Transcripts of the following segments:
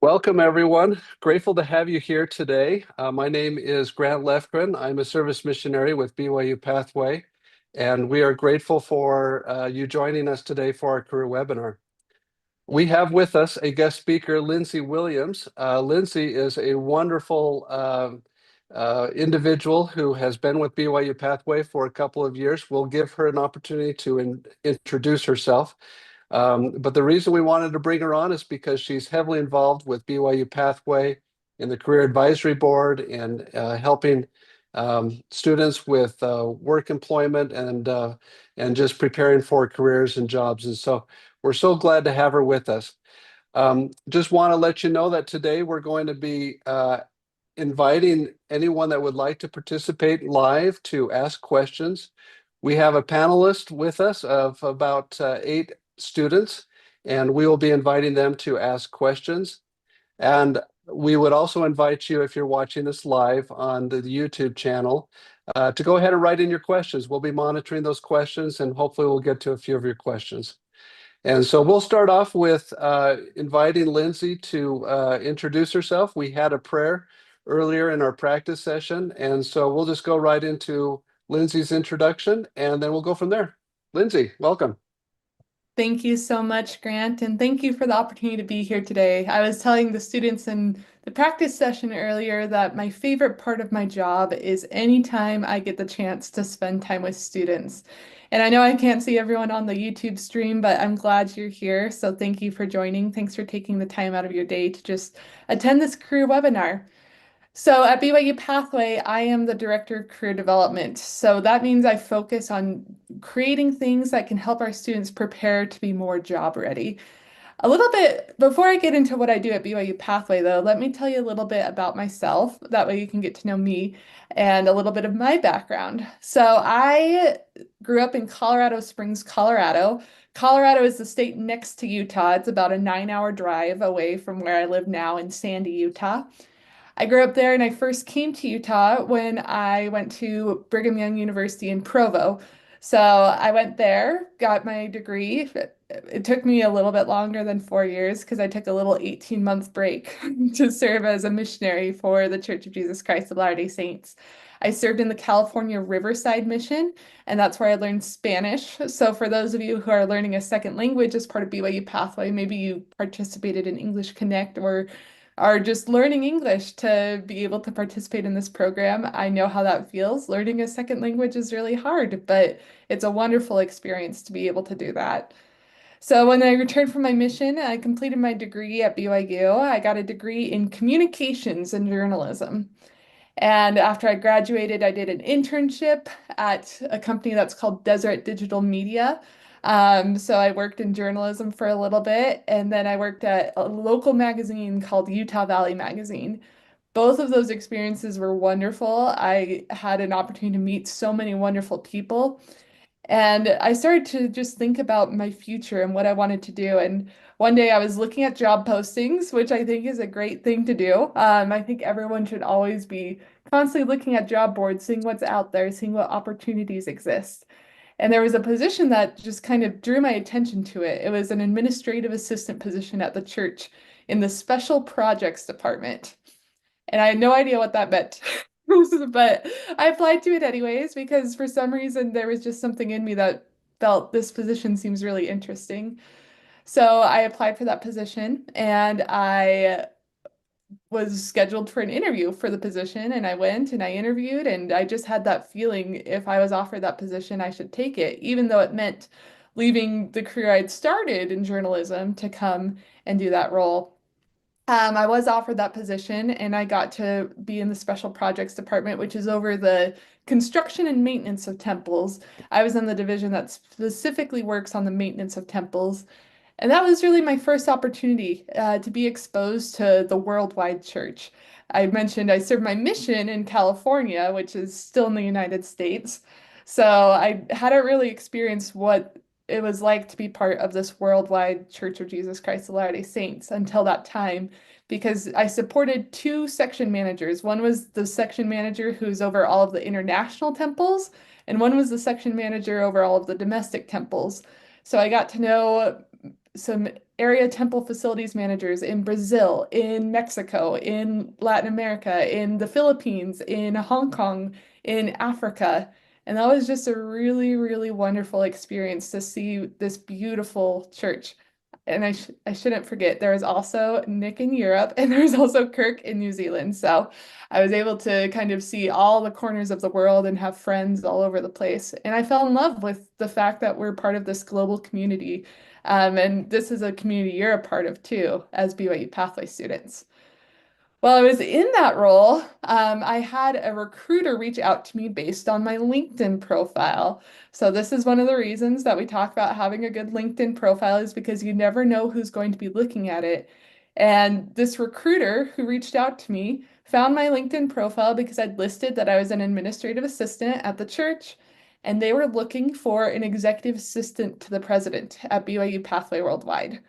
Welcome, everyone. Grateful to have you here today. My name is Grant Lefgren. I'm a service missionary with BYU-Pathway, and we are grateful for you joining us today for our career webinar. We have with us a guest speaker, Lindsey Williams. Lindsay is a wonderful individual who has been with BYU-Pathway for a couple of years. We'll give her an opportunity to introduce herself. But the reason we wanted to bring her on is because she's heavily involved with BYU Pathway in the Career Advisory Board and helping students with work employment and just preparing for careers and jobs. And so we're so glad to have her with us. Just want to let you know that today we're going to be inviting anyone that would like to participate live to ask questions. We have a panelist with us of about 8 students, and we will be inviting them to ask questions. And we would also invite you, if you're watching this live on the YouTube channel, to go ahead and write in your questions. We'll be monitoring those questions, and hopefully we'll get to a few of your questions. And so we'll start off with inviting Lindsay to introduce herself. We had a prayer earlier in our practice session, and so we'll just go right into Lindsay's introduction, and then we'll go from there. Lindsay, welcome. Thank you so much, Grant, and thank you for the opportunity to be here today. I was telling the students in the practice session earlier that my favorite part of my job is anytime I get the chance to spend time with students. And I know I can't see everyone on the YouTube stream, but I'm glad you're here. So thank you for joining. Thanks for taking the time out of your day to just attend this career webinar. So at BYU Pathway, I am the Director of Career Development. So that means I focus on creating things that can help our students prepare to be more job ready. A little bit, before I get into what I do at BYU Pathway, though, let me tell you a little bit about myself. That way you can get to know me and a little bit of my background. So I grew up in Colorado Springs, Colorado. Colorado is the state next to Utah. It's about a 9-hour drive away from where I live now in Sandy, Utah. I grew up there and I first came to Utah when I went to Brigham Young University in Provo. So I went there, got my degree. It took me a little bit longer than 4 years because I took a little 18-month break to serve as a missionary for the Church of Jesus Christ of Latter-day Saints. I served in the California Riverside Mission, and that's where I learned Spanish. So for those of you who are learning a second language as part of BYU Pathway, maybe you participated in English Connect or are just learning English to be able to participate in this program. I know how that feels. Learning a second language is really hard, but it's a wonderful experience to be able to do that. So when I returned from my mission, I completed my degree at BYU. I got a degree in communications and journalism. And after I graduated, I did an internship at a company that's called Deseret Digital Media. So I worked in journalism for a little bit, and then I worked at a local magazine called Utah Valley Magazine. Both of those experiences were wonderful. I had an opportunity to meet so many wonderful people. And I started to just think about my future and what I wanted to do. And one day I was looking at job postings, which I think is a great thing to do. I think everyone should always be constantly looking at job boards, seeing what's out there, seeing what opportunities exist. And there was a position that just kind of drew my attention to it. It was an administrative assistant position at the church in the special projects department. And I had no idea what that meant. But I applied to it anyways because for some reason there was just something in me that felt this position seems really interesting. So I applied for that position and I was scheduled for an interview for the position and I went and I interviewed and I just had that feeling if I was offered that position, I should take it, even though it meant leaving the career I'd started in journalism to come and do that role. I was offered that position and I got to be in the special projects department, which is over the construction and maintenance of temples. I was in the division that specifically works on the maintenance of temples. And that was really my first opportunity to be exposed to the worldwide church. I mentioned I served my mission in California, which is still in the United States. So I hadn't really experienced what it was like to be part of this worldwide Church of Jesus Christ of Latter-day Saints until that time, because I supported 2 section managers. One was the section manager who's over all of the international temples, and one was the section manager over all of the domestic temples. So I got to know some area temple facilities managers in Brazil, in Mexico, in Latin America, in the Philippines, in Hong Kong, in Africa. And that was just a really, really wonderful experience to see this beautiful church. And I shouldn't forget, there was also Nick in Europe and there was also Kirk in New Zealand. So I was able to kind of see all the corners of the world and have friends all over the place. And I fell in love with the fact that we're part of this global community. And this is a community you're a part of too, as BYU Pathway students. While I was in that role, I had a recruiter reach out to me based on my LinkedIn profile. So this is one of the reasons that we talk about having a good LinkedIn profile is because you never know who's going to be looking at it. And this recruiter who reached out to me found my LinkedIn profile because I'd listed that I was an administrative assistant at the church, and they were looking for an executive assistant to the president at BYU Pathway Worldwide.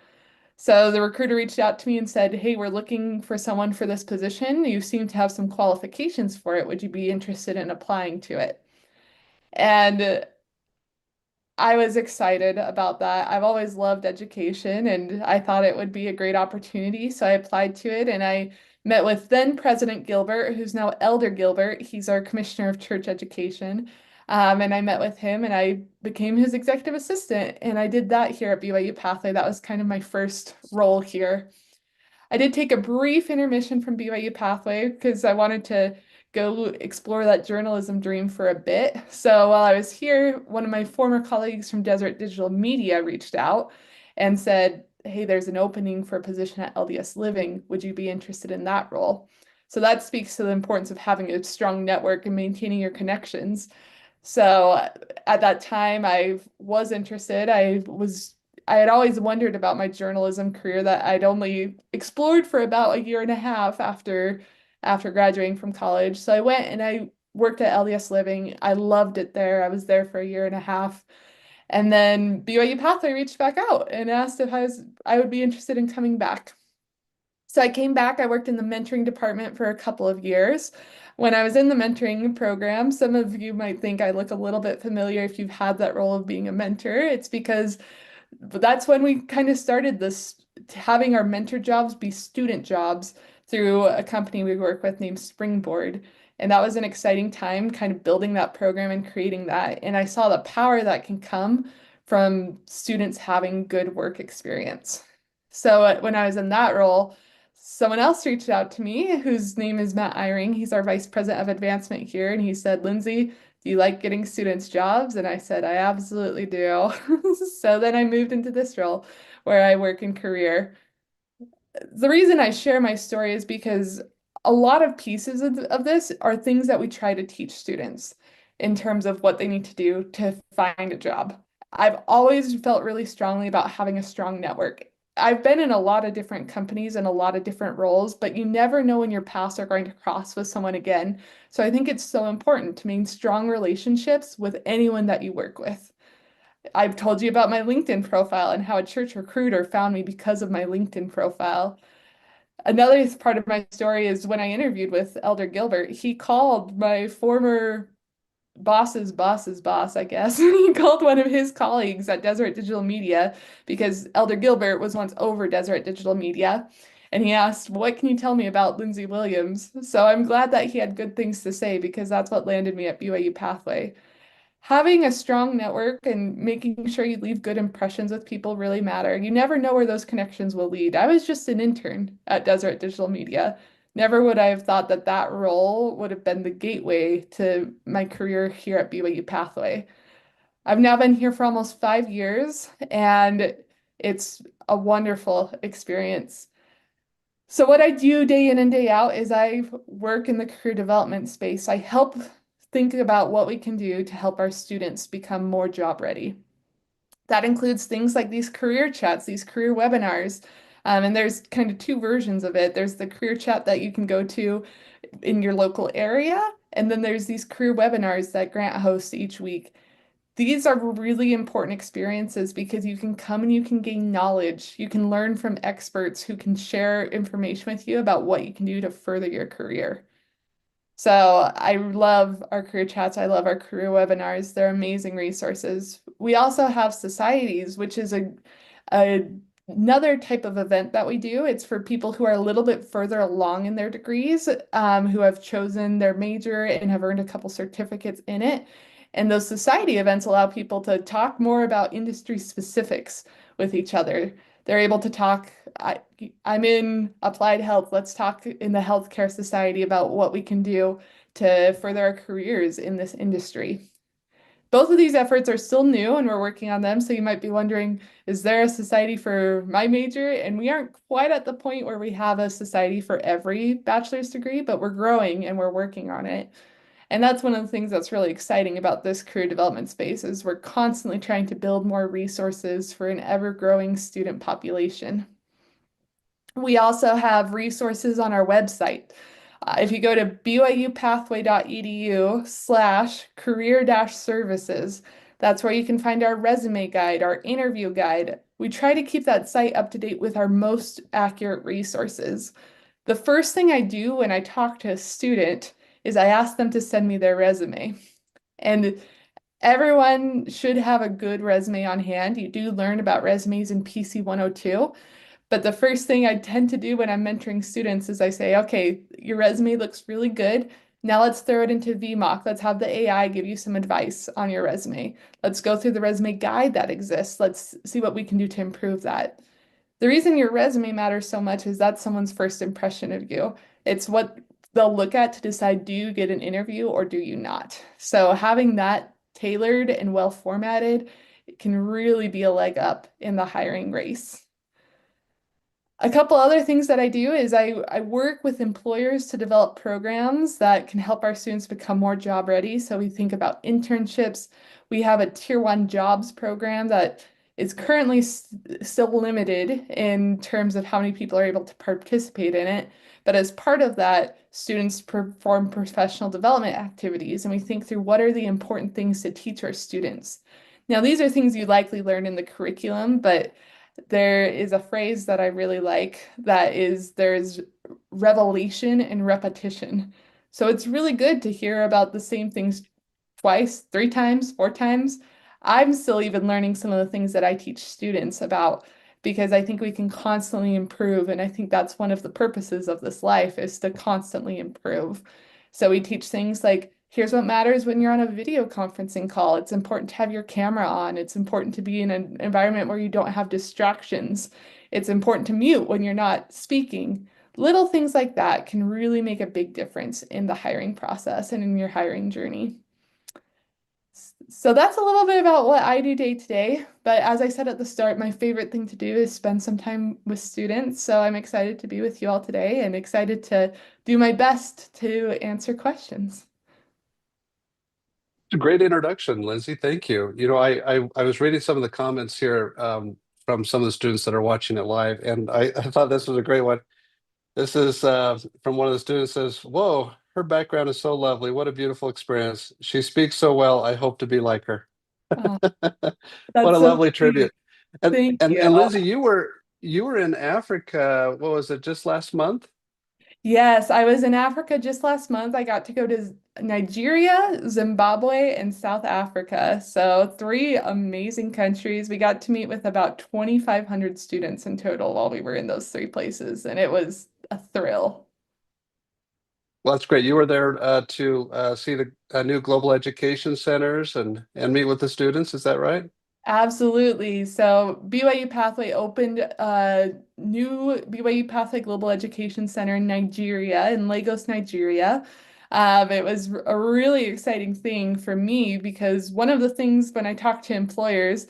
So the recruiter reached out to me and said, "Hey, we're looking for someone for this position. You seem to have some qualifications for it. Would you be interested in applying to it?" And I was excited about that. I've always loved education and I thought it would be a great opportunity. So I applied to it and I met with then President Gilbert, who's now Elder Gilbert. He's our Commissioner of Church Education. And I met with him and I became his executive assistant. And I did that here at BYU Pathway. That was kind of my first role here. I did take a brief intermission from BYU Pathway because I wanted to go explore that journalism dream for a bit. So while I was here, one of my former colleagues from Desert Digital Media reached out and said, "Hey, there's an opening for a position at LDS Living. Would you be interested in that role?" So that speaks to the importance of having a strong network and maintaining your connections. So at that time, I was interested. I had always wondered about my journalism career that I'd only explored for about a year and a half after graduating from college. So I went and I worked at LDS Living. I loved it there. I was there for a year and a half. And then BYU Pathway reached back out and asked if I would be interested in coming back. So I came back, I worked in the mentoring department for a couple of years. When I was in the mentoring program, some of you might think I look a little bit familiar if you've had that role of being a mentor. It's because that's when we kind of started this having our mentor jobs be student jobs through a company we work with named Springboard. And that was an exciting time, kind of building that program and creating that. And I saw the power that can come from students having good work experience. So when I was in that role, someone else reached out to me whose name is Matt Eyring. He's our vice president of advancement here. And he said, "Lindsay, do you like getting students jobs?" And I said, "I absolutely do." So then I moved into this role where I work in career. The reason I share my story is because a lot of pieces of this are things that we try to teach students in terms of what they need to do to find a job. I've always felt really strongly about having a strong network. I've been in a lot of different companies and a lot of different roles, but you never know when your paths are going to cross with someone again. So I think it's so important to maintain strong relationships with anyone that you work with. I've told you about my LinkedIn profile and how a church recruiter found me because of my LinkedIn profile. Another part of my story is when I interviewed with Elder Gilbert, he called my former boss's boss, I guess. He called one of his colleagues at Desert Digital Media because Elder Gilbert was once over Desert Digital Media. And he asked, "What can you tell me about Lindsey Williams?" So I'm glad that he had good things to say because that's what landed me at BYU Pathway. Having a strong network and making sure you leave good impressions with people really matter. You never know where those connections will lead. I was just an intern at Desert Digital Media. Never would I have thought that that role would have been the gateway to my career here at BYU Pathway. I've now been here for almost 5 years, and it's a wonderful experience. So what I do day in and day out is I work in the career development space. I help think about what we can do to help our students become more job ready. That includes things like these career chats, these career webinars. And there's kind of two versions of it. There's the career chat that you can go to in your local area, and then there's these career webinars that Grant hosts each week. These are really important experiences because you can come and you can gain knowledge. You can learn from experts who can share information with you about what you can do to further your career. So I love our career chats. I love our career webinars. They're amazing resources. We also have societies, which is a another type of event that we do. It's for people who are a little bit further along in their degrees, who have chosen their major and have earned a couple certificates in it. And those society events allow people to talk more about industry specifics with each other. They're able to talk, I'm in applied health. Let's talk in the healthcare society about what we can do to further our careers in this industry. Both of these efforts are still new and we're working on them. So you might be wondering, is there a society for my major? And we aren't quite at the point where we have a society for every bachelor's degree, but we're growing and we're working on it. And that's one of the things that's really exciting about this career development space is we're constantly trying to build more resources for an ever-growing student population. We also have resources on our website. If you go to byupathway.edu/career-services, that's where you can find our resume guide, our interview guide. We try to keep that site up to date with our most accurate resources. The first thing I do when I talk to a student is I ask them to send me their resume. And everyone should have a good resume on hand. You do learn about resumes in PC 102. But the first thing I tend to do when I'm mentoring students is I say, okay, your resume looks really good. Now let's throw it into VMock. Let's have the AI give you some advice on your resume. Let's go through the resume guide that exists. Let's see what we can do to improve that. The reason your resume matters so much is that's someone's first impression of you. It's what they'll look at to decide, do you get an interview or do you not? So having that tailored and well formatted can really be a leg up in the hiring race. A couple other things that I do is I work with employers to develop programs that can help our students become more job ready. So we think about internships. We have a Tier 1 jobs program that is currently still limited in terms of how many people are able to participate in it. But as part of that, students perform professional development activities, and we think through what are the important things to teach our students. Now, these are things you likely learn in the curriculum, but there is a phrase that I really like that is there's revelation and repetition. So it's really good to hear about the same things twice, 3 times, 4 times. I'm still even learning some of the things that I teach students about because I think we can constantly improve. And I think that's one of the purposes of this life is to constantly improve. So we teach things like, here's what matters when you're on a video conferencing call. It's important to have your camera on. It's important to be in an environment where you don't have distractions. It's important to mute when you're not speaking. Little things like that can really make a big difference in the hiring process and in your hiring journey. So that's a little bit about what I do day to day. But as I said at the start, my favorite thing to do is spend some time with students. So I'm excited to be with you all today and excited to do my best to answer questions. A great introduction, Lindsay. Thank you. I was reading some of the comments here from some of the students that are watching it live, and I thought this was a great one. This is from one of the students says, "Whoa, her background is so lovely. What a beautiful experience. She speaks so well. I hope to be like her." Oh, What a that's so lovely sweet. tribute. And Thank and you. and Lindsay, you were in Africa. What was it? Just last month? Yes, I was in Africa just last month. I got to go to Nigeria, Zimbabwe, and South Africa. So 3 amazing countries. We got to meet with about 2,500 students in total while we were in those 3 places, and it was a thrill. Well, that's great. You were there to see the new global education centers and meet with the students. Is that right? Absolutely. So BYU Pathway opened a new BYU Pathway Global Education Center in Nigeria, in Lagos, Nigeria. It was a really exciting thing for me because one of the things when I talk to employers,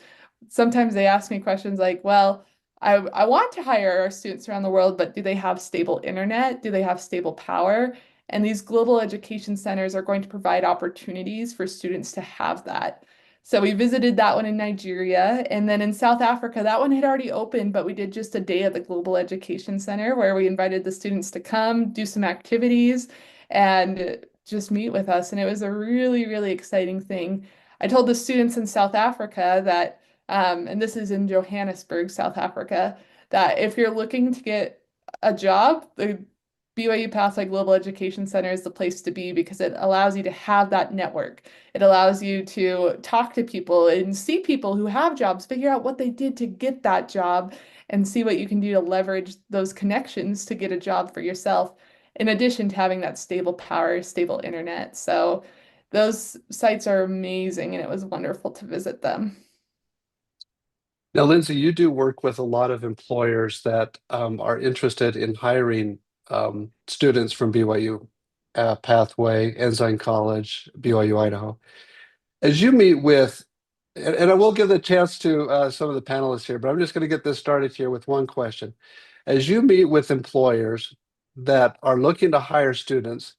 sometimes they ask me questions like, well, I want to hire our students around the world, but do they have stable internet? Do they have stable power? And these global education centers are going to provide opportunities for students to have that. So we visited that one in Nigeria. And then in South Africa, that one had already opened, but we did just a day at the Global Education Center where we invited the students to come, do some activities, and just meet with us. And it was a really, really exciting thing. I told the students in South Africa that, and this is in Johannesburg, South Africa, that if you're looking to get a job, the BYU Pathway Global Education Center is the place to be because it allows you to have that network. It allows you to talk to people and see people who have jobs, figure out what they did to get that job, and see what you can do to leverage those connections to get a job for yourself, in addition to having that stable power, stable internet. So those sites are amazing, and it was wonderful to visit them. Now, Lindsay, you do work with a lot of employers that are interested in hiring students from BYU Pathway, Ensign College, BYU Idaho. As you meet with, and I will give the chance to some of the panelists here, but I'm just going to get this started here with one question. As you meet with employers that are looking to hire students,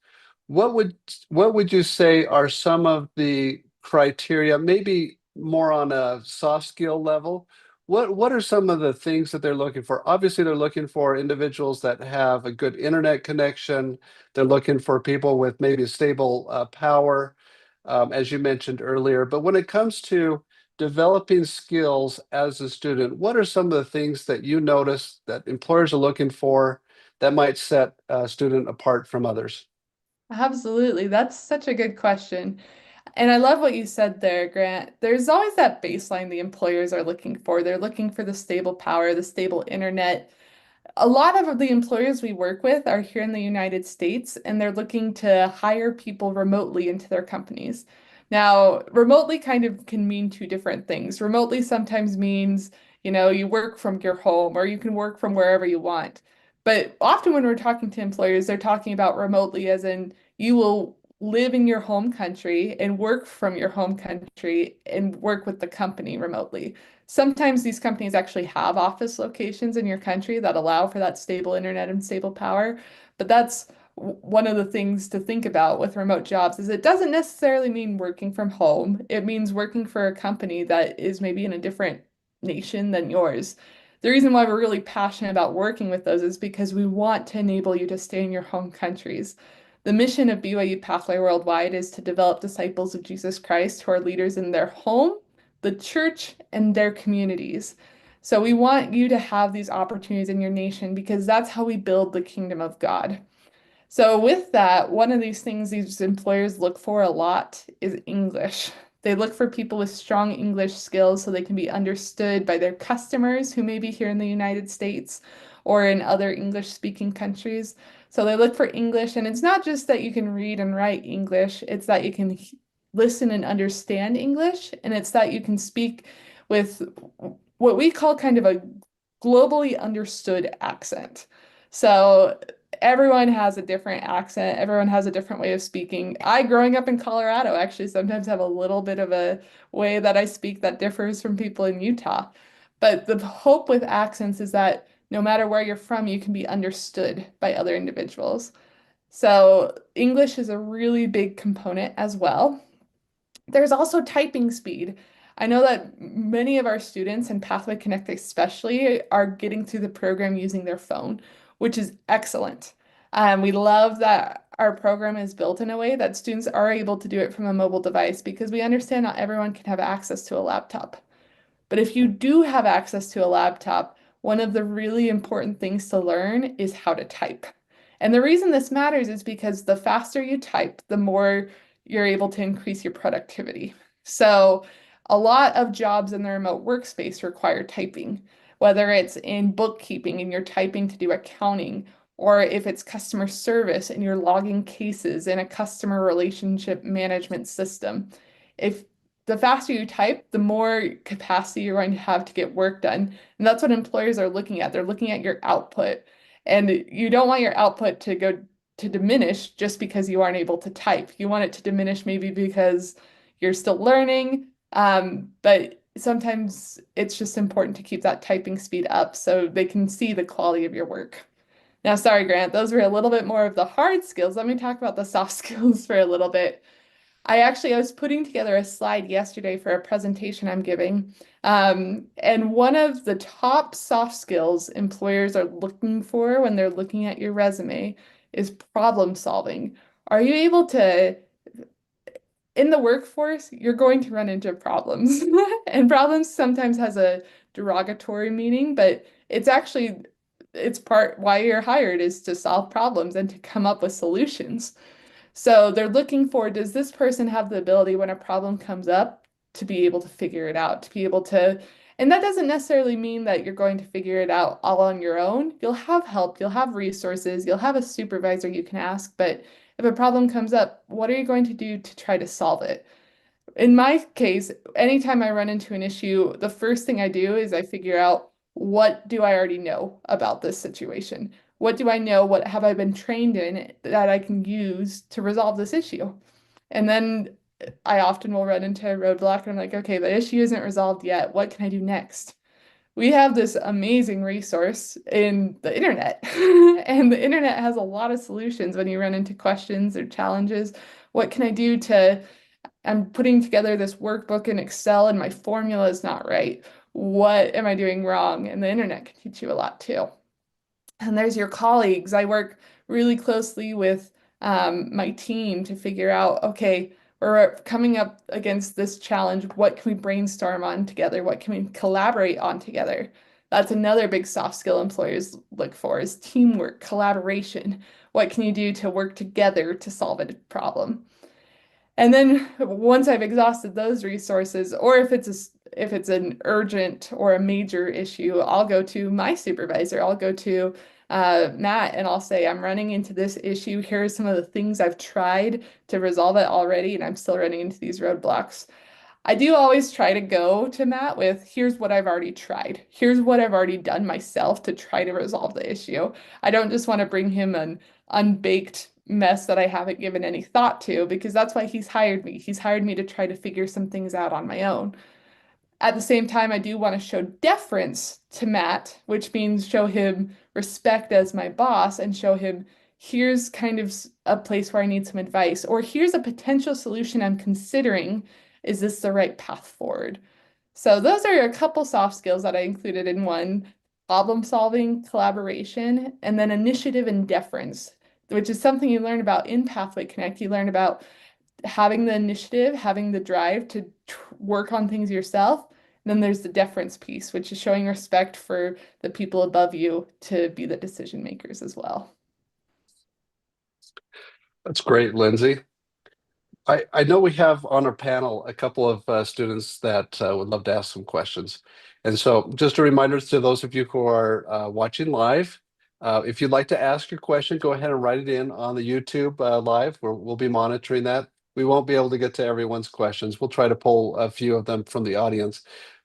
what would you say are some of the criteria, maybe more on a soft skill level? What are some of the things that they're looking for? Obviously, they're looking for individuals that have a good internet connection. They're looking for people with maybe stable power, as you mentioned earlier. But when it comes to developing skills as a student, what are some of the things that you notice that employers are looking for that might set a student apart from others? Absolutely. That's such a good question. And I love what you said there, Grant. There's always that baseline the employers are looking for. They're looking for the stable power, the stable internet. A lot of the employers we work with are here in the United States, and they're looking to hire people remotely into their companies. Now, remotely kind of can mean two different things. Remotely sometimes means, you work from your home or you can work from wherever you want. But often when we're talking to employers, they're talking about remotely as in you will live in your home country and work from your home country and work with the company remotely. Sometimes these companies actually have office locations in your country that allow for that stable internet and stable power. But that's one of the things to think about with remote jobs is it doesn't necessarily mean working from home. It means working for a company that is maybe in a different nation than yours. The reason why we're really passionate about working with those is because we want to enable you to stay in your home countries. The mission of BYU Pathway Worldwide is to develop disciples of Jesus Christ who are leaders in their home, the church, and their communities. So we want you to have these opportunities in your nation because that's how we build the kingdom of God. So with that, one of these things these employers look for a lot is English. They look for people with strong English skills so they can be understood by their customers who may be here in the United States or in other English-speaking countries. So they look for English, and it's not just that you can read and write English, it's that you can listen and understand English, and it's that you can speak with what we call kind of a globally understood accent. So everyone has a different accent, everyone has a different way of speaking. I, growing up in Colorado, actually sometimes have a little bit of a way that I speak that differs from people in Utah. But the hope with accents is that no matter where you're from, you can be understood by other individuals. So English is a really big component as well. There's also typing speed. I know that many of our students and Pathway Connect especially are getting through the program using their phone, which is excellent. We love that our program is built in a way that students are able to do it from a mobile device because we understand not everyone can have access to a laptop. But if you do have access to a laptop, one of the really important things to learn is how to type. And the reason this matters is because the faster you type, the more you're able to increase your productivity. So a lot of jobs in the remote workspace require typing, whether it's in bookkeeping and you're typing to do accounting, or if it's customer service and you're logging cases in a customer relationship management system. If the faster you type, the more capacity you're going to have to get work done. And that's what employers are looking at. They're looking at your output. And you don't want your output to go to diminish just because you aren't able to type. You want it to diminish maybe because you're still learning. But sometimes it's just important to keep that typing speed up so they can see the quality of your work. Now, sorry, Grant, those were a little bit more of the hard skills. Let me talk about the soft skills for a little bit. I was putting together a slide yesterday for a presentation I'm giving. And one of the top soft skills employers are looking for when they're looking at your resume is problem solving. Are you able to, in the workforce, you're going to run into problems. And problems sometimes has a derogatory meaning, but it's actually it's part why you're hired is to solve problems and to come up with solutions. So they're looking for, does this person have the ability when a problem comes up to be able to figure it out, to be able to, and that doesn't necessarily mean that you're going to figure it out all on your own. You'll have help, you'll have resources, you'll have a supervisor you can ask, but if a problem comes up, what are you going to do to try to solve it? In my case, anytime I run into an issue, the first thing I do is I figure out, what do I already know about this situation? What do I know? What have I been trained in that I can use to resolve this issue? And then I often will run into a roadblock and I'm like, okay, the issue isn't resolved yet. What can I do next? We have this amazing resource in the internet, and the internet has a lot of solutions when you run into questions or challenges. What can I do to I'm putting together this workbook in Excel and my formula is not right. What am I doing wrong? And the internet can teach you a lot too. And there's your colleagues. I work really closely with my team to figure out, okay, we're coming up against this challenge. What can we brainstorm on together? What can we collaborate on together? That's another big soft skill employers look for is teamwork, collaboration. What can you do to work together to solve a problem? And then once I've exhausted those resources, or if it's an urgent or a major issue, I'll go to my supervisor. I'll go to Matt and I'll say, I'm running into this issue. Here are some of the things I've tried to resolve it already, and I'm still running into these roadblocks. I do always try to go to Matt with, here's what I've already tried. Here's what I've already done myself to try to resolve the issue. I don't just want to bring him an unbaked mess that I haven't given any thought to, because that's why he's hired me. He's hired me to try to figure some things out on my own. At the same time, I do want to show deference to Matt, which means show him respect as my boss and show him, here's kind of a place where I need some advice, or here's a potential solution I'm considering. Is this the right path forward? So those are a couple soft skills that I included in one: problem solving, collaboration, and then initiative and deference, which is something you learn about in Pathway Connect. You learn about having the initiative, having the drive to work on things yourself. And then there's the deference piece, which is showing respect for the people above you to be the decision makers as well. That's great, Lindsay. I know we have on our panel a couple of students that would love to ask some questions. And so just a reminder to those of you who are watching live, if you'd like to ask your question, go ahead and write it in on the YouTube live, where we'll be monitoring that. We won't be able to get to everyone's questions. We'll try to pull a few of them from the audience.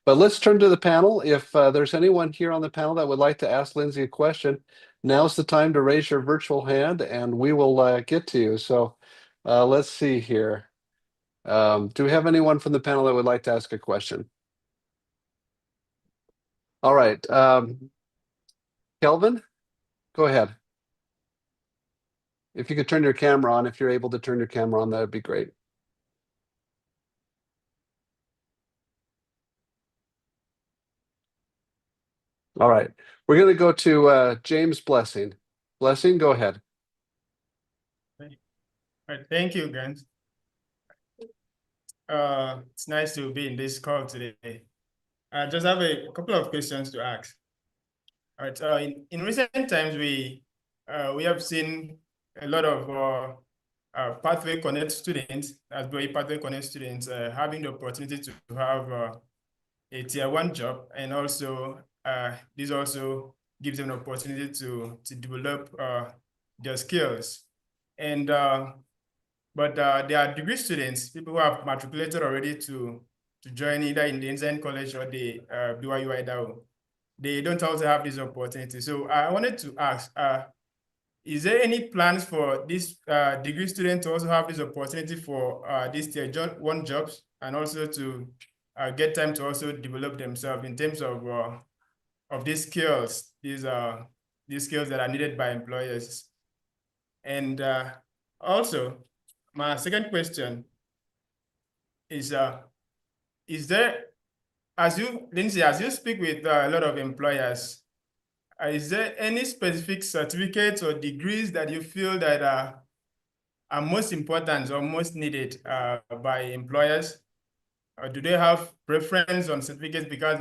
But let's turn to the panel. If there's anyone here on the panel that would like to ask Lindsay a question, now's the time to raise your virtual hand and we will get to you. So let's see here. Do we have anyone from the panel that would like to ask a question? All right. Kelvin, go ahead. If you could turn your camera on, if you're able to turn your camera on, that would be great. All right. We're going to go to James Blessing. Blessing, go ahead. All right, thank you, Grant. It's nice to be in this call today. I just have a couple of questions to ask. All right, in recent times, we have seen a lot of Pathway Connect students, as Pathway Connect students, having the opportunity to have a tier 1 job, and also this also gives them an opportunity to develop their skills. And but there are degree students, people who have matriculated already to join either in the Ensign College or the BYU Idaho. They don't also have this opportunity. So I wanted to ask, is there any plans for this degree student to also have this opportunity for these tier 1 jobs, and also to get time to also develop themselves in terms of these skills, these skills that are needed by employers? And also, my second question is there, Lindsay, as you speak with a lot of employers, is there any specific certificates or degrees that you feel that are most important or most needed by employers? Or do they have preference on certificates? Because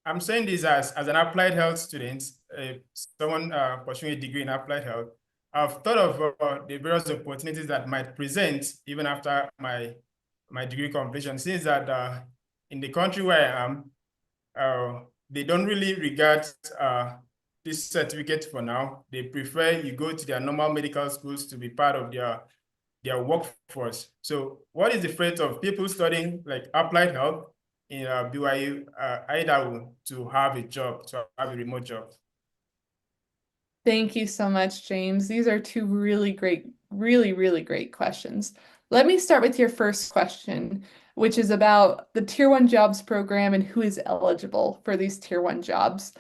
I'm saying this as an applied health student. someone pursuing a degree in applied health, I've thought of the various opportunities that might present even after my degree completion, since that in the country where I am, they don't really regard this certificate for now. They prefer you go to their normal medical schools to be part of their workforce. So what is the fate of people studying like applied health in BYU, either to have a job, to have a remote job? Thank you so much, James. These are two really great, really great questions. Let me start with your first question, which is about the Tier 1 jobs program and who is eligible for these Tier 1 jobs.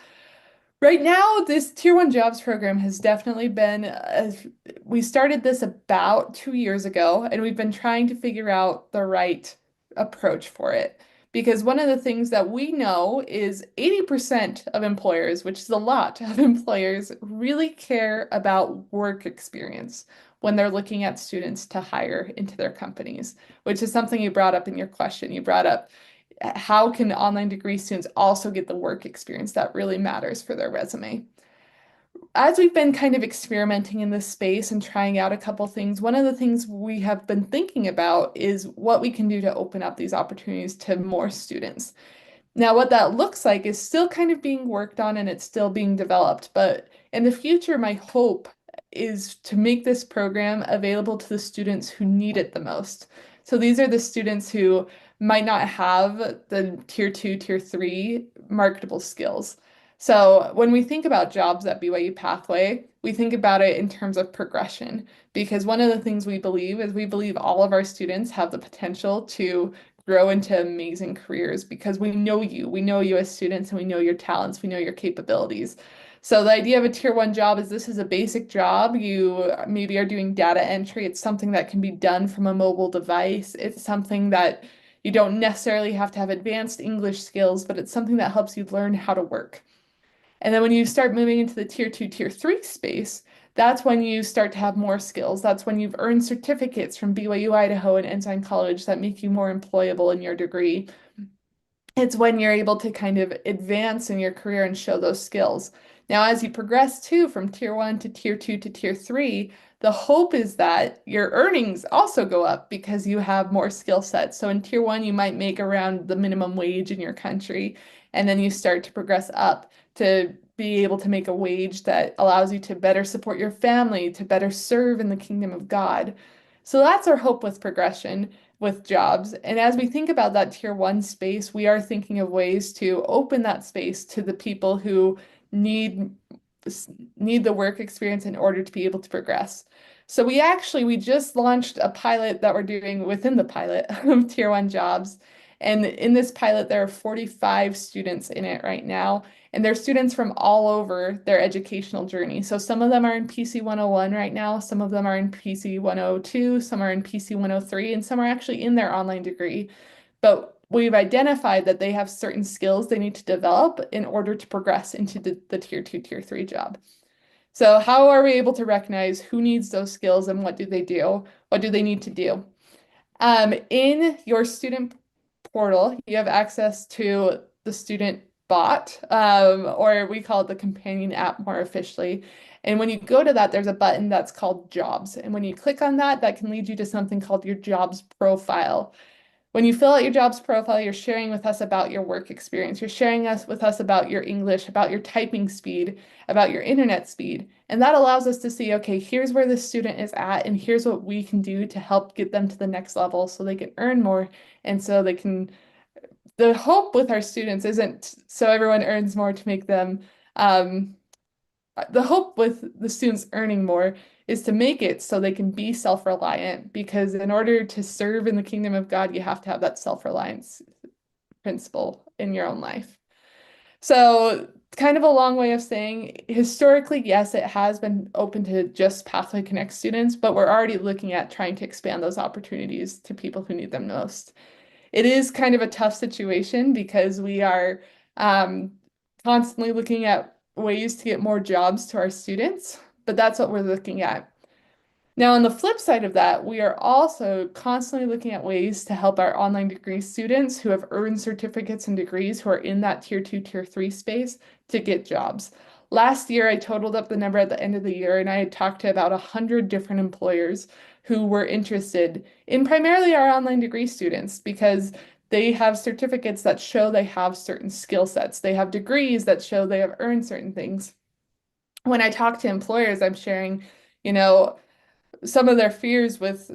Right now, this Tier 1 jobs program has definitely been, we started this about 2 years ago, and we've been trying to figure out the right approach for it. Because one of the things that we know is 80% of employers, which is a lot of employers, really care about work experience when they're looking at students to hire into their companies, which is something you brought up in your question. You brought up how can online degree students also get the work experience that really matters for their resume. As we've been kind of experimenting in this space and trying out a couple things, one of the things we have been thinking about is what we can do to open up these opportunities to more students. Now, what that looks like is still kind of being worked on and it's still being developed. But in the future, my hope is to make this program available to the students who need it the most. So these are the students who might not have the Tier 2, Tier 3 marketable skills. So when we think about jobs at BYU-Pathway, we think about it in terms of progression, because one of the things we believe is we believe all of our students have the potential to grow into amazing careers because we know you as students, and we know your talents, we know your capabilities. So the idea of a Tier 1 job is this is a basic job. You maybe are doing data entry. It's something that can be done from a mobile device. It's something that you don't necessarily have to have advanced English skills, but it's something that helps you learn how to work. And then when you start moving into the Tier 2, Tier 3 space, that's when you start to have more skills. That's when you've earned certificates from BYU, Idaho, and Ensign College that make you more employable in your degree. It's when you're able to kind of advance in your career and show those skills. Now, as you progress too from Tier 1 to Tier 2 to Tier 3, the hope is that your earnings also go up because you have more skill sets. So in Tier 1, you might make around the minimum wage in your country, and then you start to progress up to be able to make a wage that allows you to better support your family, to better serve in the kingdom of God. So that's our hope with progression with jobs. And as we think about that Tier 1 space, we are thinking of ways to open that space to the people who need the work experience in order to be able to progress. So we just launched a pilot that we're doing within the pilot of Tier 1 jobs. And in this pilot, there are 45 students in it right now. And they're students from all over their educational journey. So some of them are in PC 101 right now, some of them are in PC 102, some are in PC 103, and some are actually in their online degree. But we've identified that they have certain skills they need to develop in order to progress into the Tier 2, Tier 3 job. So how are we able to recognize who needs those skills and what do they do? What do they need to do? In your student portal, you have access to the student bot, or we call it the companion app more officially. And when you go to that, there's a button that's called Jobs. And when you click on that, that can lead you to something called your jobs profile. When you fill out your jobs profile, you're sharing with us about your work experience. You're sharing with us about your English, about your typing speed, about your internet speed. And that allows us to see, okay, here's where the student is at, and here's what we can do to help get them to the next level so they can earn more. And so they can, the hope with our students isn't so everyone earns more to make them, the hope with the students earning more is to make it so they can be self-reliant, because in order to serve in the kingdom of God, you have to have that self-reliance principle in your own life. So kind of a long way of saying, historically, yes, it has been open to just Pathway Connect students, but we're already looking at trying to expand those opportunities to people who need them most. It is kind of a tough situation because we are constantly looking at ways to get more jobs to our students, but that's what we're looking at. Now, on the flip side of that, we are also constantly looking at ways to help our online degree students who have earned certificates and degrees who are in that Tier 2, Tier 3 space to get jobs. Last year, I totaled up the number at the end of the year, and I had talked to about 100 different employers who were interested in primarily our online degree students because they have certificates that show they have certain skill sets. They have degrees that show they have earned certain things. When I talk to employers, I'm sharing, you know, some of their fears with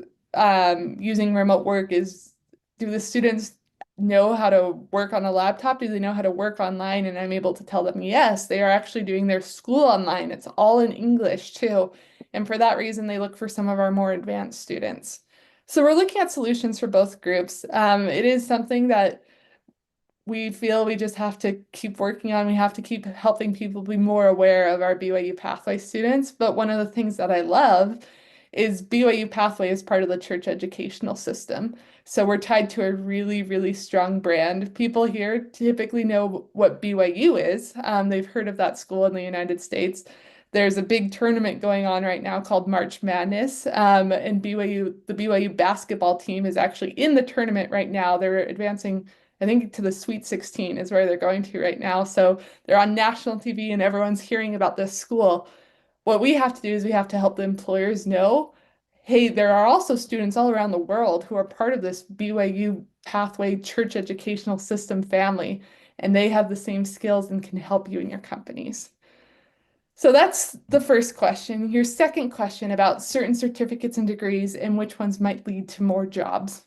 using remote work is, do the students know how to work on a laptop? Do they know how to work online? And I'm able to tell them, yes, they are actually doing their school online. It's all in English too. And for that reason, they look for some of our more advanced students. So we're looking at solutions for both groups. It is something that we feel we just have to keep working on. We have to keep helping people be more aware of our BYU Pathway students. But one of the things that I love is BYU Pathway is part of the church educational system. So we're tied to a really, really strong brand. People here typically know what BYU is. They've heard of that school in the United States. There's a big tournament going on right now called March Madness, and the BYU basketball team is actually in the tournament right now. They're advancing, I think, to the Sweet 16 is where they're going to right now. So they're on national TV and everyone's hearing about this school. What we have to do is we have to help the employers know, hey, there are also students all around the world who are part of this BYU Pathway church educational system family, and they have the same skills and can help you in your companies. So that's the first question. Your second question about certain certificates and degrees and which ones might lead to more jobs.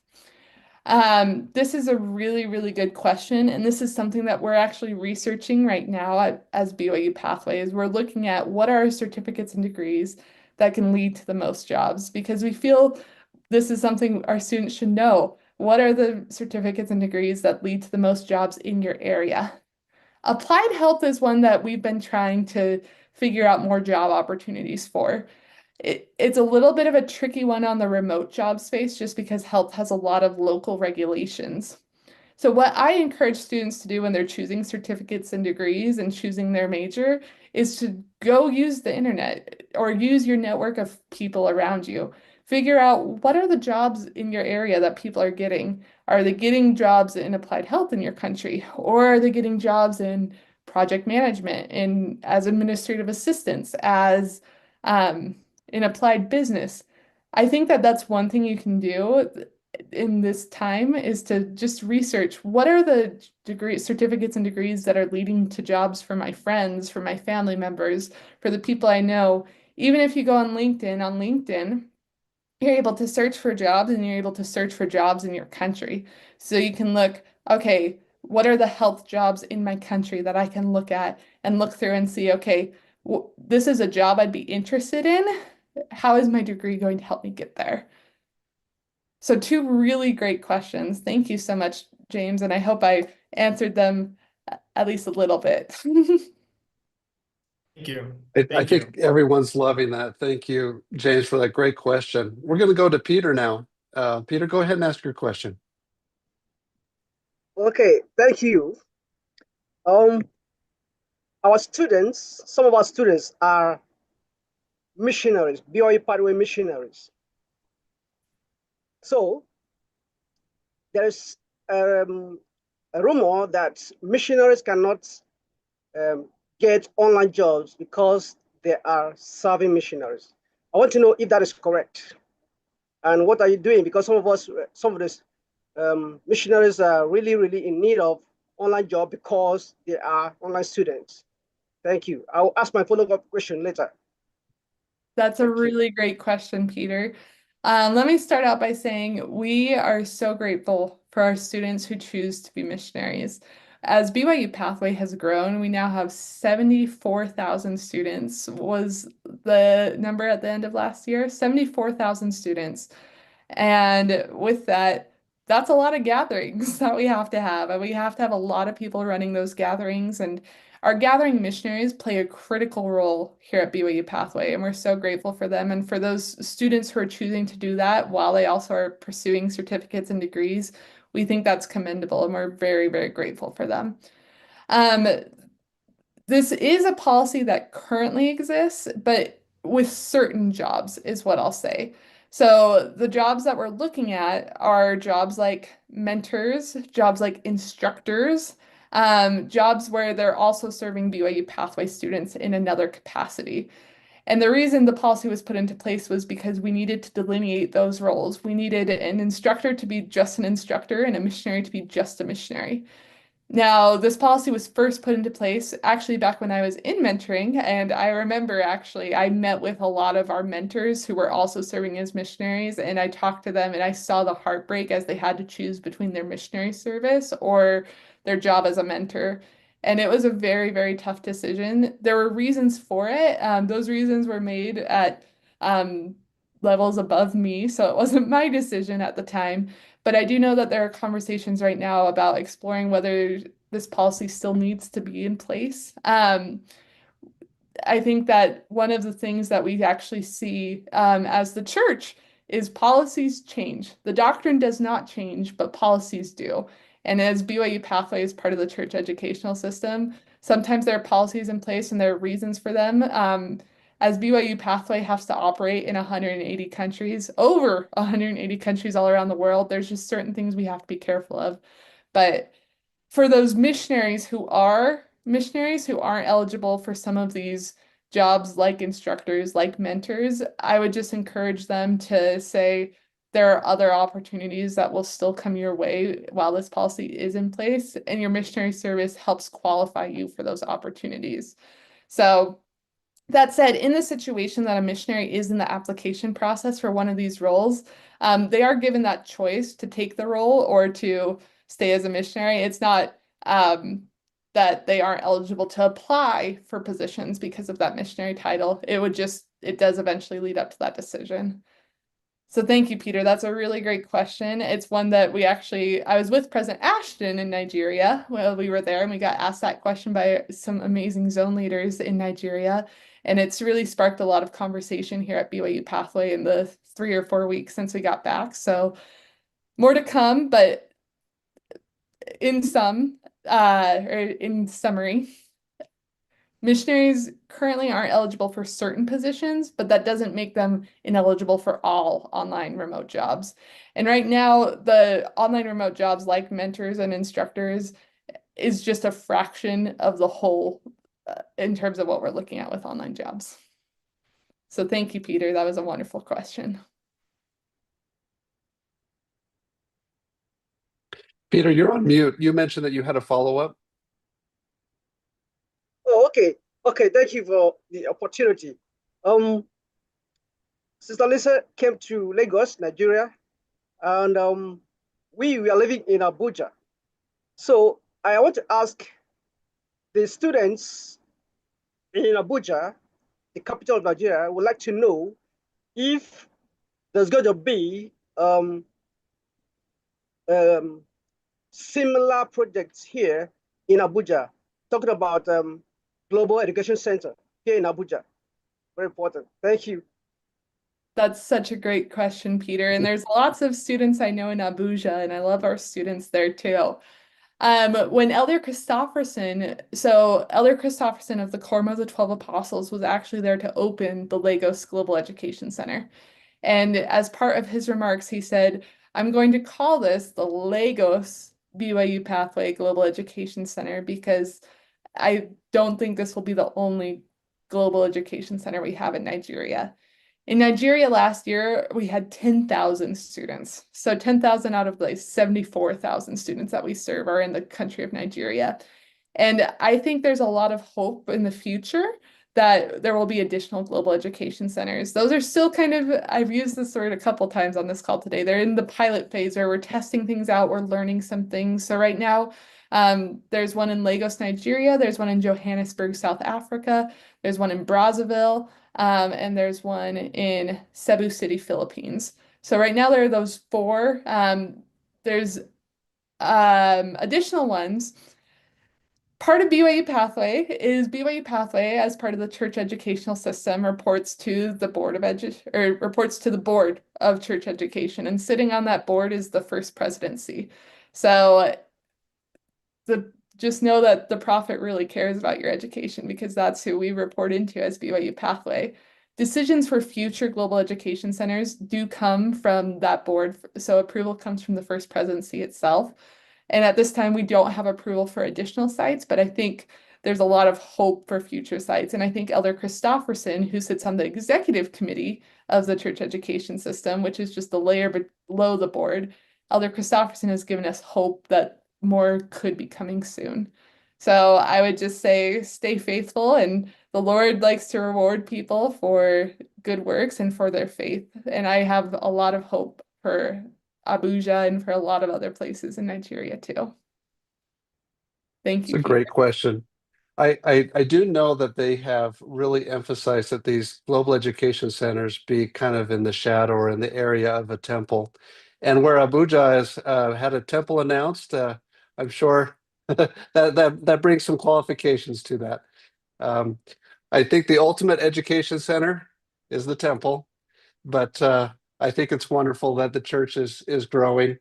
This is a really, really good question, and this is something that we're actually researching right now as BYU Pathways. We're looking at what are certificates and degrees that can lead to the most jobs, because we feel this is something our students should know. What are the certificates and degrees that lead to the most jobs in your area? Applied health is one that we've been trying to figure out more job opportunities for. It's a little bit of a tricky one on the remote job space just because health has a lot of local regulations. So what I encourage students to do when they're choosing certificates and degrees and choosing their major is to go use the internet or use your network of people around you. Figure out what are the jobs in your area that people are getting. Are they getting jobs in applied health in your country? Or are they getting jobs in project management, in as administrative assistants, as in applied business? I think that that's one thing you can do in this time is to just research what are the certificates and degrees that are leading to jobs for my friends, for my family members, for the people I know. Even if you go on LinkedIn, you're able to search for jobs and you're able to search for jobs in your country. So you can look, okay, what are the health jobs in my country that I can look at and look through and see, okay, this is a job I'd be interested in. How is my degree going to help me get there? So two really great questions. Thank you so much, James, and I hope I answered them at least a little bit. Thank you. I think everyone's loving that. Thank you, James, for that great question. We're going to go to Peter now. Peter, go ahead and ask your question. Okay, thank you. Our students, some of our students are missionaries, BYU-Pathway missionaries. So there is a rumor that missionaries cannot get online jobs because they are serving missionaries. I want to know if that is correct. And what are you doing? Because some of these missionaries are really, really in need of online job because they are online students. Thank you. I'll ask my follow-up question later. That's a really great question, Peter. Let me start out by saying we are so grateful for our students who choose to be missionaries. As BYU Pathway has grown, we now have 74,000 students, was the number at the end of last year, 74,000 students. And with that, that's a lot of gatherings that we have to have. And we have to have a lot of people running those gatherings. And our gathering missionaries play a critical role here at BYU Pathway. And we're so grateful for them. And for those students who are choosing to do that while they also are pursuing certificates and degrees, we think that's commendable. And we're very, very grateful for them. This is a policy that currently exists, but with certain jobs is what I'll say. So the jobs that we're looking at are jobs like mentors, jobs like instructors, jobs where they're also serving BYU Pathway students in another capacity. And the reason the policy was put into place was because we needed to delineate those roles. We needed an instructor to be just an instructor and a missionary to be just a missionary. Now, this policy was first put into place actually back when I was in mentoring, and I remember actually I met with a lot of our mentors who were also serving as missionaries, and I talked to them and I saw the heartbreak as they had to choose between their missionary service or their job as a mentor. And it was a very, very tough decision. There were reasons for it. Those reasons were made at levels above me, so it wasn't my decision at the time. But I do know that there are conversations right now about exploring whether this policy still needs to be in place. I think that one of the things that we actually see as the church is policies change. The doctrine does not change, but policies do. And as BYU Pathway is part of the church educational system, sometimes there are policies in place and there are reasons for them. As BYU Pathway has to operate in 180 countries, over 180 countries all around the world, there's just certain things we have to be careful of. But for those missionaries who aren't eligible for some of these jobs like instructors, like mentors, I would just encourage them to say there are other opportunities that will still come your way while this policy is in place, and your missionary service helps qualify you for those opportunities. So that said, in the situation that a missionary is in the application process for one of these roles, they are given that choice to take the role or to stay as a missionary. It's not that they aren't eligible to apply for positions because of that missionary title. It does eventually lead up to that decision. So thank you, Peter. That's a really great question. It's one that I was with President Ashton in Nigeria while we were there, and we got asked that question by some amazing zone leaders in Nigeria. And it's really sparked a lot of conversation here at BYU Pathway in the 3 or 4 weeks since we got back. So more to come, but in summary, missionaries currently aren't eligible for certain positions, but that doesn't make them ineligible for all online remote jobs. And right now, the online remote jobs like mentors and instructors is just a fraction of the whole in terms of what we're looking at with online jobs. So thank you, Peter. That was a wonderful question. Peter, you're on mute. You mentioned that you had a follow-up. Oh, okay. Okay, thank you for the opportunity. Sister Lisa came to Lagos, Nigeria, and we were living in Abuja. So I want to ask the students in Abuja, the capital of Nigeria, would like to know if there's going to be similar projects here in Abuja, talking about Global Education Center here in Abuja. Very important. Thank you. That's such a great question, Peter. And there's lots of students I know in Abuja, and I love our students there too. When Elder Christofferson of the Quorum of the 12 Apostles was actually there to open the Lagos Global Education Center. And as part of his remarks, he said, I'm going to call this the Lagos BYU Pathway Global Education Center because I don't think this will be the only global education center we have in Nigeria. In Nigeria last year, we had 10,000 students. So 10,000 out of the 74,000 students that we serve are in the country of Nigeria. And I think there's a lot of hope in the future that there will be additional global education centers. Those are still I've used this word a couple times on this call today. They're in the pilot phase where we're testing things out, we're learning some things. So right now, there's one in Lagos, Nigeria. There's one in Johannesburg, South Africa. There's one in Brazzaville. And there's one in Cebu City, Philippines. So right now there are those 4. There's additional ones. Part of BYU Pathway is BYU Pathway, as part of the church educational system, reports to the board of church education, and sitting on that board is the first presidency. So just know that the prophet really cares about your education because that's who we report into as BYU Pathway. Decisions for future global education centers do come from that board, so approval comes from the first presidency itself. And at this time, we don't have approval for additional sites, but I think there's a lot of hope for future sites. And I think Elder Christofferson, who sits on the executive committee of the church education system, which is just the layer below the board, Elder Christofferson has given us hope that more could be coming soon. So I would just say stay faithful, and the Lord likes to reward people for good works and for their faith. And I have a lot of hope for Abuja and for a lot of other places in Nigeria too. Thank It's you. a great question. I do know that they have really emphasized that these global education centers be kind of in the shadow or in the area of a temple. And where Abuja has had a temple announced, I'm sure that brings some qualifications to that. I think the ultimate education center is the temple, but I think it's wonderful that the church is growing.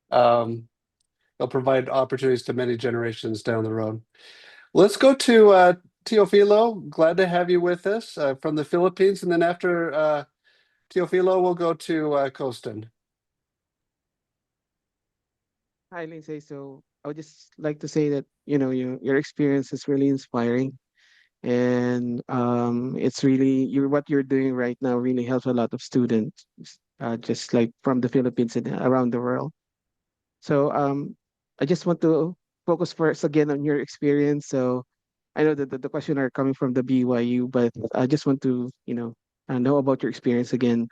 They'll provide opportunities to many generations down the road. Let's go to Teofilo. Glad to have you with us from the Philippines. And then after Teofilo, we'll go to Kostin. Hi, Lindsay. So I would just like to say that, your experience is really inspiring. And it's really what you're doing right now really helps a lot of students, just like from the Philippines and around the world. So I just want to focus first again on your experience. So I know that the question are coming from the BYU, but I just want to, know about your experience again.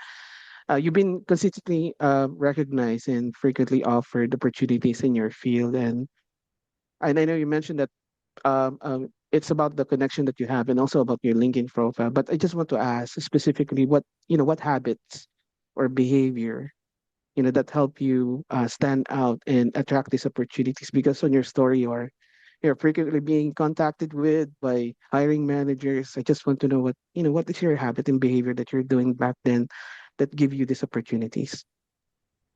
You've been consistently recognized and frequently offered opportunities in your field, and I know you mentioned that it's about the connection that you have and also about your LinkedIn profile. But I just want to ask specifically what habits or behavior that help you stand out and attract these opportunities, because on your story you're frequently being contacted with by hiring managers. I just want to know what is your habit and behavior that you're doing back then that give you these opportunities.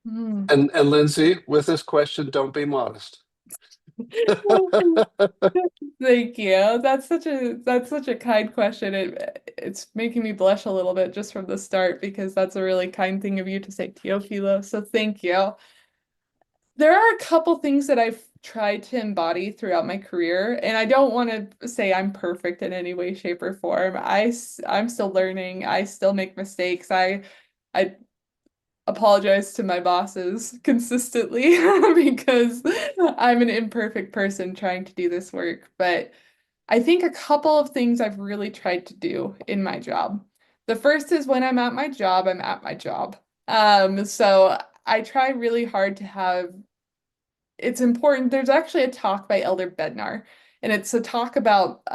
And Lindsay, with this question, don't be modest. Thank you. That's such a kind question. It's making me blush a little bit just from the start, because that's a really kind thing of you to say, Teofilo. So thank you. There are a couple things that I've tried to embody throughout my career, and I don't want to say I'm perfect in any way, shape, or form. I'm still learning. I still make mistakes. I apologize to my bosses consistently because I'm an imperfect person trying to do this work. But I think a couple of things I've really tried to do in my job. The first is when I'm at my job, I'm at my job. So I try really hard to have, it's important. There's actually a talk by Elder Bednar, and it's a talk about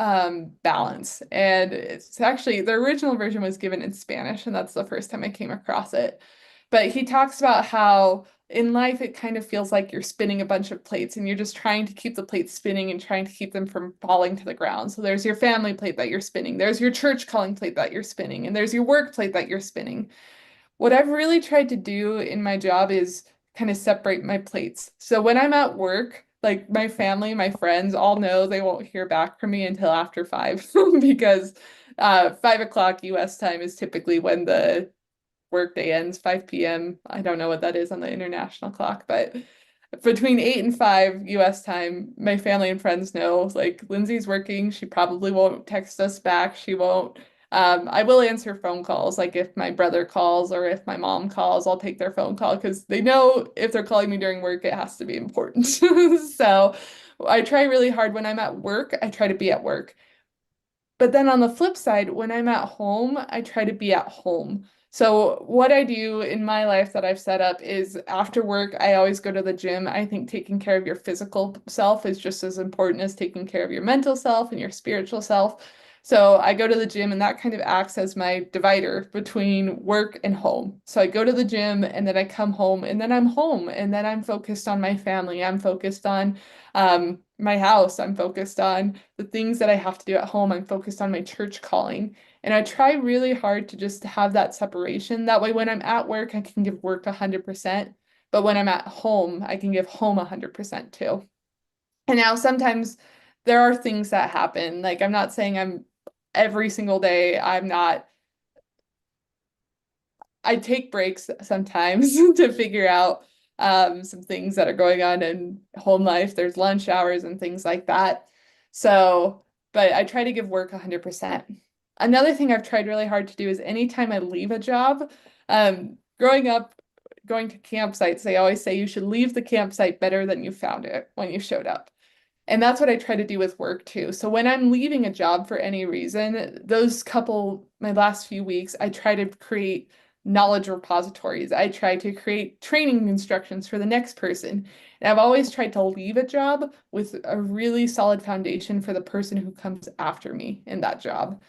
balance. And it's actually, the original version was given in Spanish, and that's the first time I came across it. But he talks about how in life it kind of feels like you're spinning a bunch of plates and you're just trying to keep the plates spinning and trying to keep them from falling to the ground. So there's your family plate that you're spinning, there's your church calling plate that you're spinning, and there's your work plate that you're spinning. What I've really tried to do in my job is kind of separate my plates. So when I'm at work, like my family, my friends all know they won't hear back from me until after 5 because 5 o'clock US time is typically when the workday ends, 5 p.m. I don't know what that is on the international clock, but between 8 and 5 US time, my family and friends know, like, Lindsay's working. She probably won't text us back. She won't. I will answer phone calls. Like if my brother calls or if my mom calls, I'll take their phone call because they know if they're calling me during work, it has to be important. So I try really hard when I'm at work, I try to be at work. But then on the flip side, when I'm at home, I try to be at home. So what I do in my life that I've set up is after work, I always go to the gym. I think taking care of your physical self is just as important as taking care of your mental self and your spiritual self. So I go to the gym, and that kind of acts as my divider between work and home. So I go to the gym and then I come home, and then I'm home, and then I'm focused on my family. I'm focused on my house. I'm focused on the things that I have to do at home. I'm focused on my church calling. And I try really hard to just have that separation. That way, when I'm at work, I can give work 100%. But when I'm at home, I can give home 100% too. And now sometimes there are things that happen. Like, I'm not saying I'm every single day. I'm not. I take breaks sometimes to figure out some things that are going on in home life. There's lunch hours and things like that. So, but I try to give work 100%. Another thing I've tried really hard to do is anytime I leave a job, growing up, going to campsites, they always say you should leave the campsite better than you found it when you showed up. And that's what I try to do with work too. So when I'm leaving a job for any reason, my last few weeks, I try to create knowledge repositories. I try to create training instructions for the next person. And I've always tried to leave a job with a really solid foundation for the person who comes after me in that job.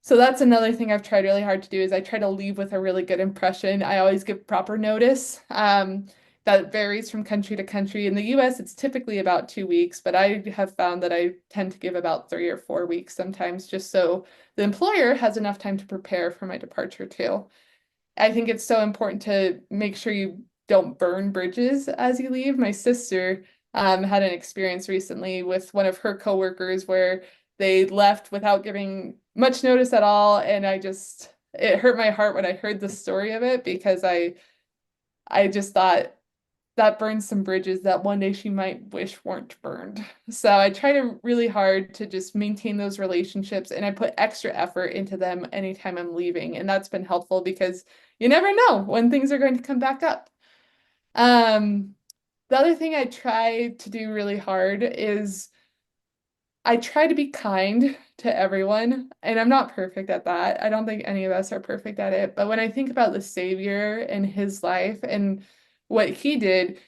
So that's another thing I've tried really hard to do is I try to leave with a really good impression. I always give proper notice. That varies from country to country. In the US, it's typically about 2 weeks, but I have found that I tend to give about 3 or 4 weeks sometimes, just so the employer has enough time to prepare for my departure too. I think it's so important to make sure you don't burn bridges as you leave. My sister had an experience recently with one of her coworkers where they left without giving much notice at all, and it hurt my heart when I heard the story of it because I just thought that burns some bridges that one day she might wish weren't burned. So I try to really hard to just maintain those relationships, and I put extra effort into them anytime I'm leaving. And that's been helpful because you never know when things are going to come back up. The other thing I try to do really hard is I try to be kind to everyone, and I'm not perfect at that. I don't think any of us are perfect at it. But when I think about the Savior and his life and what he did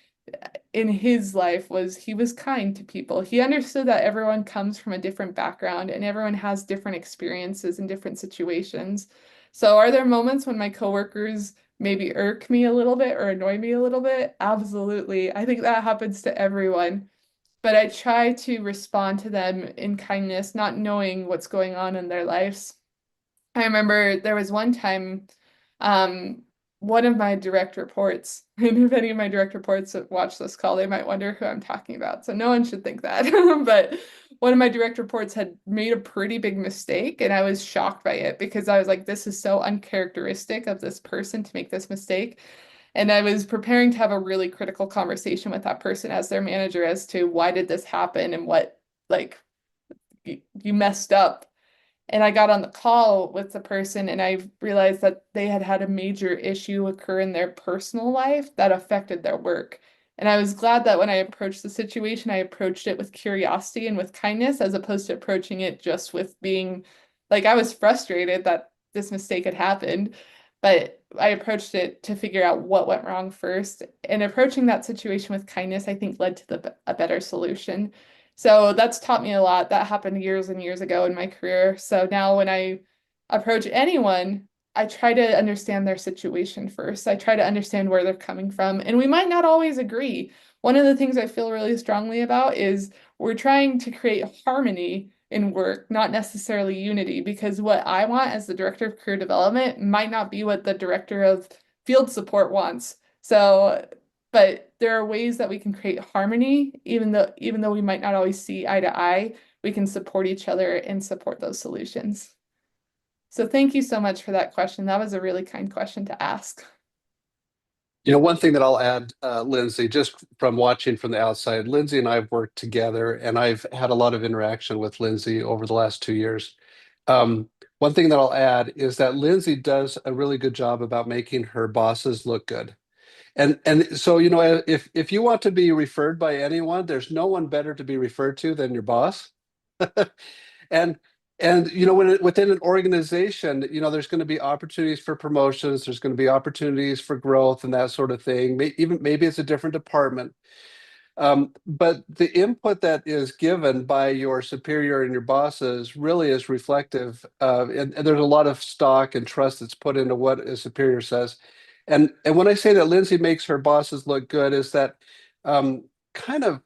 in his life was he was kind to people. He understood that everyone comes from a different background and everyone has different experiences in different situations. So are there moments when my coworkers maybe irk me a little bit or annoy me a little bit? Absolutely. I think that happens to everyone. But I try to respond to them in kindness, not knowing what's going on in their lives. I remember there was one time, one of my direct reports, and if any of my direct reports watch this call, they might wonder who I'm talking about. So no one should think that. But one of my direct reports had made a pretty big mistake, and I was shocked by it because I was like, this is so uncharacteristic of this person to make this mistake. And I was preparing to have a really critical conversation with that person as their manager as to why did this happen and what, like, you messed up. And I got on the call with the person and I realized that they had had a major issue occur in their personal life that affected their work. And I was glad that when I approached the situation, I approached it with curiosity and with kindness, as opposed to approaching it just with being like, I was frustrated that this mistake had happened, but I approached it to figure out what went wrong first. And approaching that situation with kindness, I think, led to a better solution. So that's taught me a lot. That happened years and years ago in my career. So now when I approach anyone, I try to understand their situation first. I try to understand where they're coming from. And we might not always agree. One of the things I feel really strongly about is we're trying to create harmony in work, not necessarily unity, because what I want as the director of career development might not be what the director of field support wants. So, but there are ways that we can create harmony, even though we might not always see eye to eye, we can support each other and support those solutions. So thank you so much for that question. That was a really kind question to ask. You know, one thing that I'll add, Lindsay, just from watching from the outside, Lindsay and I have worked together, and I've had a lot of interaction with Lindsay over the last 2 years. One thing that I'll add is that Lindsay does a really good job about making her bosses look good. And so, you know, if you want to be referred by anyone, there's no one better to be referred to than your boss. And you know, within an organization, you know, there's going to be opportunities for promotions, there's going to be opportunities for growth and that sort of thing. Maybe it's a different department. But the input that is given by your superior and your bosses really is reflective of, and there's a lot of stock and trust that's put into what a superior says. And when I say that Lindsay makes her bosses look good, is that kind of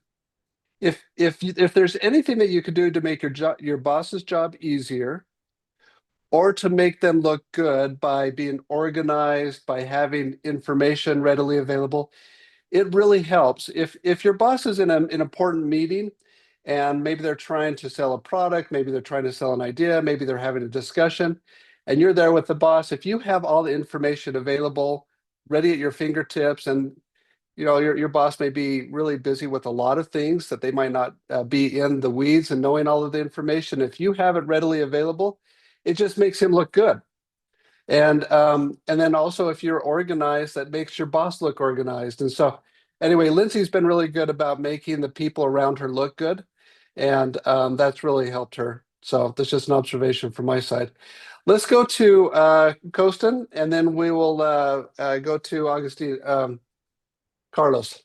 if there's anything that you could do to make your boss's job easier, or to make them look good by being organized, by having information readily available, it really helps. If your boss is in an important meeting and maybe they're trying to sell a product, maybe they're trying to sell an idea, maybe they're having a discussion, and you're there with the boss, if you have all the information available, ready at your fingertips, and your boss may be really busy with a lot of things that they might not be in the weeds and knowing all of the information. If you have it readily available, it just makes him look good. And then also if you're organized, that makes your boss look organized. And so anyway, Lindsay's been really good about making the people around her look good. And that's really helped her. So that's just an observation from my side. Let's go to Kostin, and then we will go to Augustine, Carlos.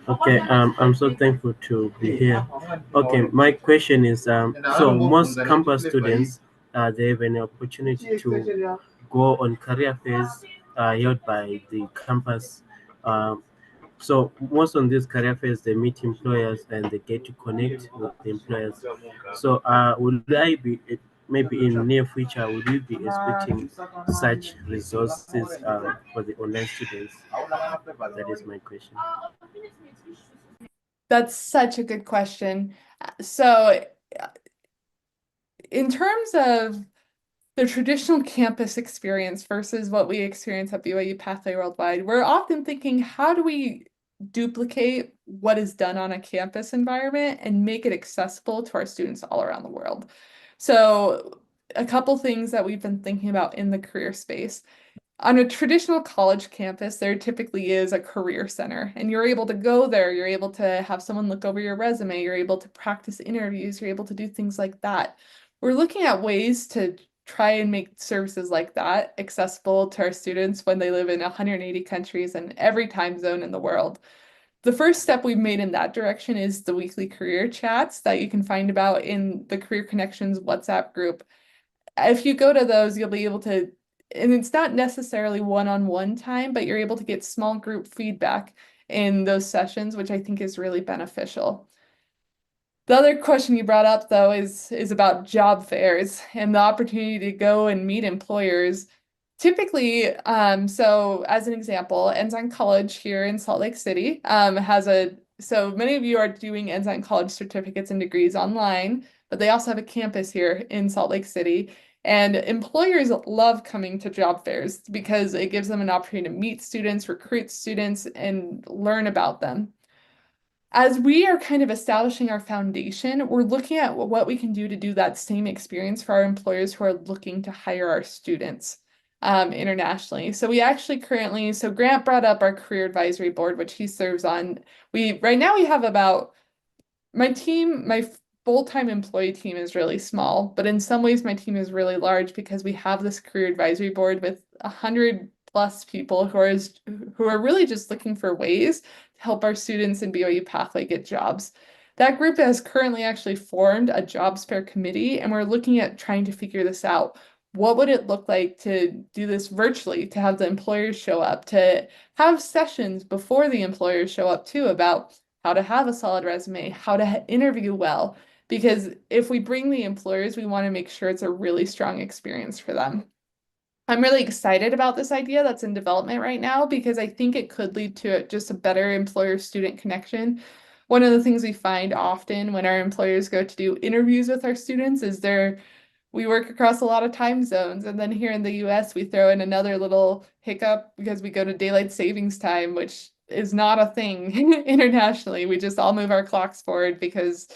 Okay, I'm so thankful to be here. Okay, my question is, so most campus students, they have an opportunity to go on career fairs held by the campus. So most on these career fairs, they meet employers and they get to connect with the employers. So would I be, maybe in near future, would you be expecting such resources for the online students? That is my question. That's such a good question. So in terms of the traditional campus experience versus what we experience at BYU-Pathway Worldwide, we're often thinking, how do we duplicate what is done on a campus environment and make it accessible to our students all around the world? So a couple things that we've been thinking about in the career space. On a traditional college campus, there typically is a career center, and you're able to go there, you're able to have someone look over your resume, you're able to practice interviews, you're able to do things like that. We're looking at ways to try and make services like that accessible to our students when they live in 180 countries and every time zone in the world. The first step we've made in that direction is the weekly career chats that you can find about in the Career Connections WhatsApp group. If you go to those, you'll be able to, and it's not necessarily one-on-one time, but you're able to get small group feedback in those sessions, which I think is really beneficial. The other question you brought up, though, is about job fairs and the opportunity to go and meet employers. Typically, so as an example, Ensign College here in Salt Lake City so many of you are doing Ensign College certificates and degrees online, but they also have a campus here in Salt Lake City. And employers love coming to job fairs because it gives them an opportunity to meet students, recruit students, and learn about them. As we are kind of establishing our foundation, we're looking at what we can do to do that same experience for our employers who are looking to hire our students internationally. So we actually so Grant brought up our career advisory board, which he serves on. Right now we have my full-time employee team is really small, but in some ways my team is really large because we have this career advisory board with 100+ people who are really just looking for ways to help our students in BYU Pathway get jobs. That group has currently actually formed a jobs fair committee, and we're looking at trying to figure this out. What would it look like to do this virtually, to have the employers show up, to have sessions before the employers show up too about how to have a solid resume, how to interview well, because if we bring the employers, we want to make sure it's a really strong experience for them. I'm really excited about this idea that's in development right now because I think it could lead to just a better employer-student connection. One of the things we find often when our employers go to do interviews with our students is we work across a lot of time zones, and then here in the US we throw in another little hiccup because we go to daylight savings time, which is not a thing internationally. We just all move our clocks forward because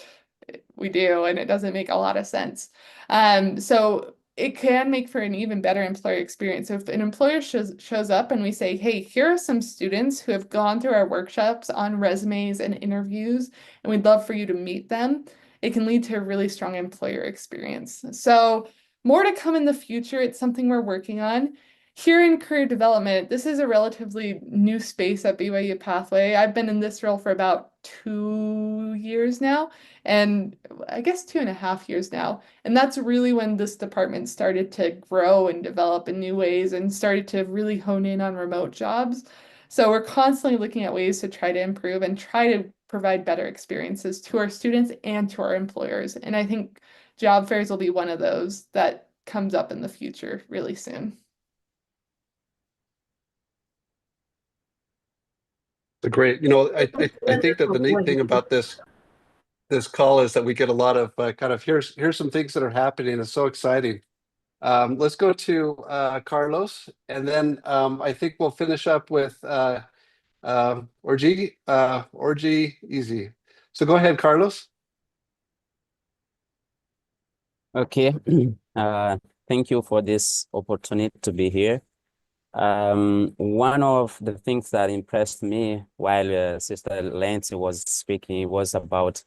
we do, and it doesn't make a lot of sense. So it can make for an even better employer experience. So if an employer shows up and we say, hey, here are some students who have gone through our workshops on resumes and interviews, and we'd love for you to meet them, it can lead to a really strong employer experience. So more to come in the future. It's something we're working on. Here in career development, this is a relatively new space at BYU Pathway. I've been in this role for about 2 years now, and I guess 2.5 years now. And that's really when this department started to grow and develop in new ways and started to really hone in on remote jobs. So we're constantly looking at ways to try to improve and try to provide better experiences to our students and to our employers. And I think job fairs will be one of those that comes up in the future really soon. Great. I think that the neat thing about this call is that we get a lot of kind of here's some things that are happening. It's so exciting. Let's go to Carlos, and then I think we'll finish up with Orgy easy. So go ahead, Carlos. Okay. Thank you for this opportunity to be here. One of the things that impressed me while Sister Lindsay was speaking was about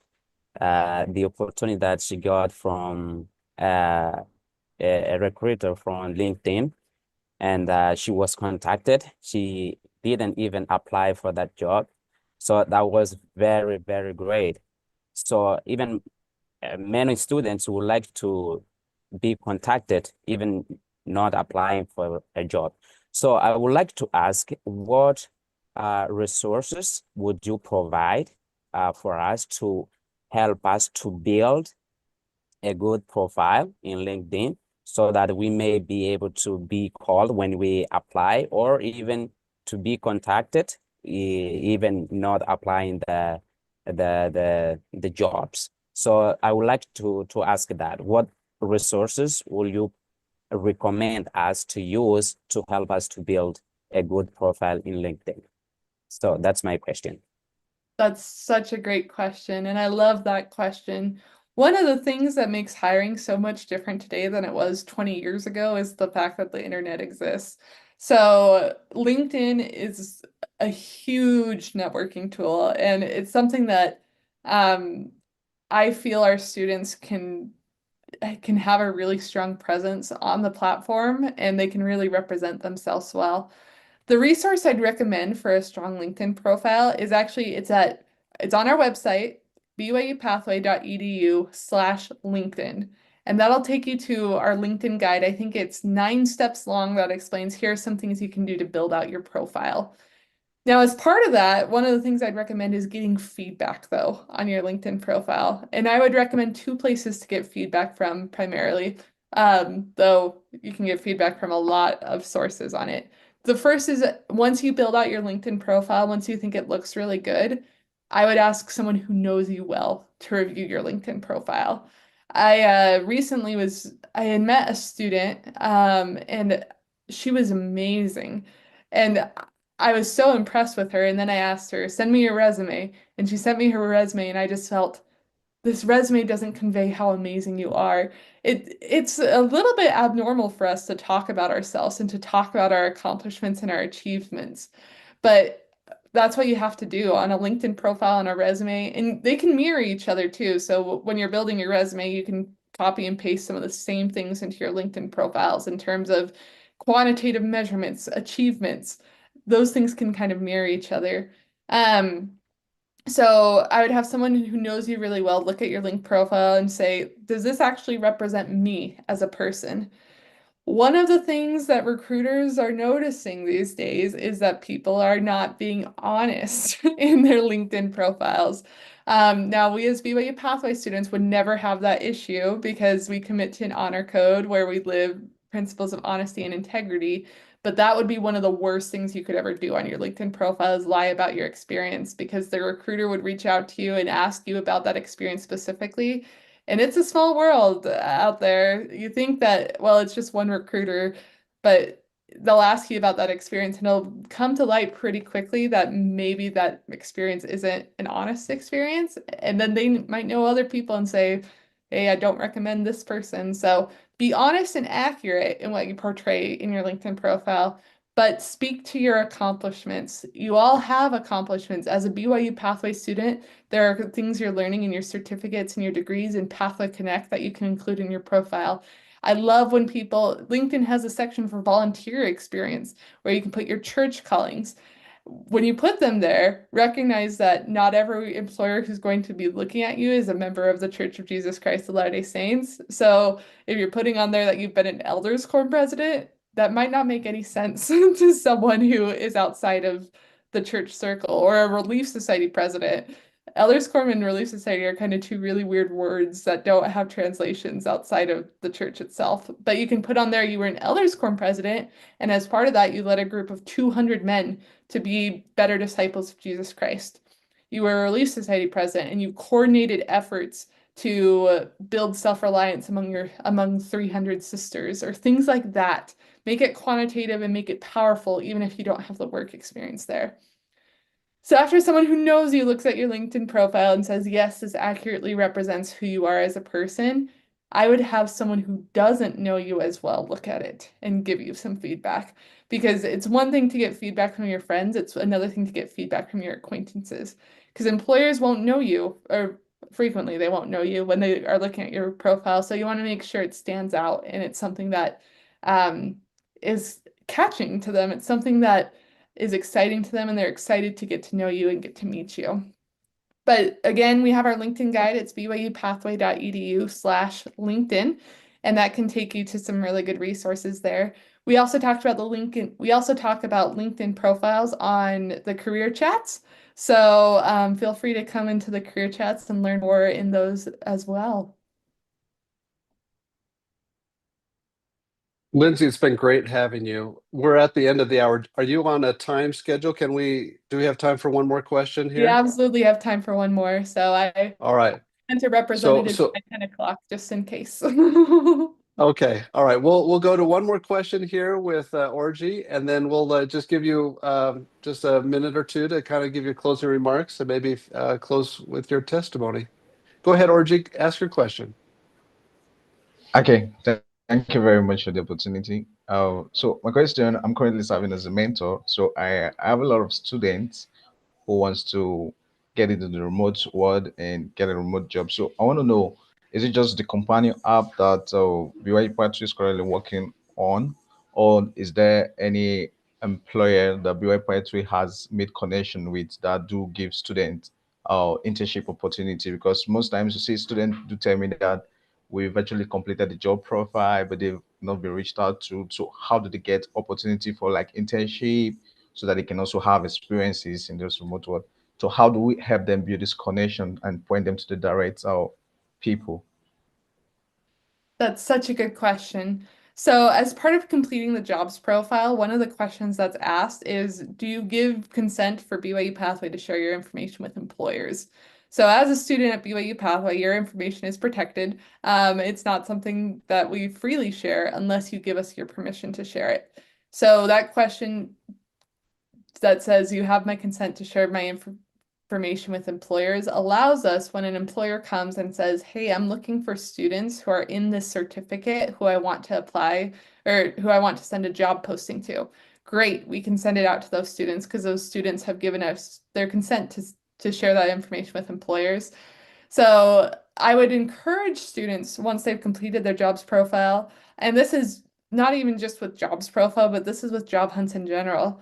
the opportunity that she got from a recruiter from LinkedIn, and she was contacted. She didn't even apply for that job. So that was very, very great. So even many students would like to be contacted, even not applying for a job. So I would like to ask, what resources would you provide for us to help us to build a good profile in LinkedIn so that we may be able to be called when we apply, or even to be contacted, even not applying the jobs. So I would like to ask that, what resources will you recommend us to use to help us to build a good profile in LinkedIn? So that's my question. That's such a great question, and I love that question. One of the things that makes hiring so much different today than it was 20 years ago is the fact that the internet exists. So LinkedIn is a huge networking tool, and it's something that I feel our students can have a really strong presence on the platform, and they can really represent themselves well. The resource I'd recommend for a strong LinkedIn profile is actually, it's on our website, BYUpathway.edu/LinkedIn. And that'll take you to our LinkedIn guide. I think it's 9 steps long that explains, here are some things you can do to build out your profile. Now, as part of that, one of the things I'd recommend is getting feedback, though, on your LinkedIn profile. And I would recommend 2 places to get feedback from primarily, though you can get feedback from a lot of sources on it. The first is, once you build out your LinkedIn profile, once you think it looks really good, I would ask someone who knows you well to review your LinkedIn profile. I recently I had met a student, and she was amazing. And I was so impressed with her, and then I asked her, send me your resume. And she sent me her resume, and I just felt, this resume doesn't convey how amazing you are. It's a little bit abnormal for us to talk about ourselves and to talk about our accomplishments and our achievements. But that's what you have to do on a LinkedIn profile and a resume. And they can mirror each other too. So when you're building your resume, you can copy and paste some of the same things into your LinkedIn profiles in terms of quantitative measurements, achievements. Those things can kind of mirror each other. So I would have someone who knows you really well look at your link profile and say, does this actually represent me as a person? One of the things that recruiters are noticing these days is that people are not being honest in their LinkedIn profiles. Now, we as BYU Pathway students would never have that issue because we commit to an honor code where we live principles of honesty and integrity. But that would be one of the worst things you could ever do on your LinkedIn profile, is lie about your experience, because the recruiter would reach out to you and ask you about that experience specifically. And it's a small world out there. You think that, well, it's just one recruiter, but they'll ask you about that experience, and it'll come to light pretty quickly that maybe that experience isn't an honest experience. And then they might know other people and say, hey, I don't recommend this person. So be honest and accurate in what you portray in your LinkedIn profile, but speak to your accomplishments. You all have accomplishments. As a BYU Pathway student, there are things you're learning in your certificates and your degrees in Pathway Connect that you can include in your profile. I love when LinkedIn has a section for volunteer experience where you can put your church callings. When you put them there, recognize that not every employer who's going to be looking at you is a member of the Church of Jesus Christ of Latter-day Saints. So if you're putting on there that you've been an Elders Quorum president, that might not make any sense to someone who is outside of the church circle, or a Relief Society president. Elders Quorum and Relief Society are kind of 2 really weird words that don't have translations outside of the church itself. But you can put on there you were an Elders Quorum president, and as part of that, you led a group of 200 men to be better disciples of Jesus Christ. You were a Relief Society president, and you coordinated efforts to build self-reliance among 300 sisters, or things like that. Make it quantitative and make it powerful, even if you don't have the work experience there. So after someone who knows you looks at your LinkedIn profile and says, yes, this accurately represents who you are as a person, I would have someone who doesn't know you as well look at it and give you some feedback. Because it's one thing to get feedback from your friends, it's another thing to get feedback from your acquaintances. Because employers won't know you, or frequently they won't know you when they are looking at your profile. So you want to make sure it stands out and it's something that is catching to them. It's something that is exciting to them and they're excited to get to know you and get to meet you. But again, we have our LinkedIn guide. It's byupathway.edu/LinkedIn, and that can take you to some really good resources there. We also talked about we also talk about LinkedIn profiles on the career chats. So feel free to come into the career chats and learn more in those as well. Lindsay, it's been great having you. We're at the end of the hour. Are you on a time schedule? Do we have time for one more question We here? absolutely have time for one more. So I All right. sent a representative by 10 o'clock just in case. Okay. All right. We'll go to one more question here with Orgy, and then we'll just give you just a minute or two to kind of give your closing remarks and maybe close with your testimony. Go ahead, Orgy. Ask your question. Okay, thank you very much for the opportunity. So my question, I'm currently serving as a mentor. So I have a lot of students who wants to get into the remote world and get a remote job. So I want to know, is it just the companion app that BYU-Pathway is currently working on, or is there any employer that BYU-Pathway has made connection with that do give students internship opportunity? Because most times you see students do tell me that we've actually completed the job profile, but they've not been reached out to. So how do they get opportunity for like internship so that they can also have experiences in this remote world? So how do we help them build this connection and point them to the direct people? That's such a good question. So, as part of completing the jobs profile, one of the questions that's asked is, do you give consent for BYU Pathway to share your information with employers? So, as a student at BYU Pathway, your information is protected. It's not something that we freely share unless you give us your permission to share it. So, that question that says you have my consent to share my information with employers allows us when an employer comes and says, hey, I'm looking for students who are in this certificate who I want to apply or who I want to send a job posting to. Great, we can send it out to those students because those students have given us their consent to share that information with employers. So I would encourage students once they've completed their jobs profile, and this is not even just with jobs profile, but this is with job hunts in general.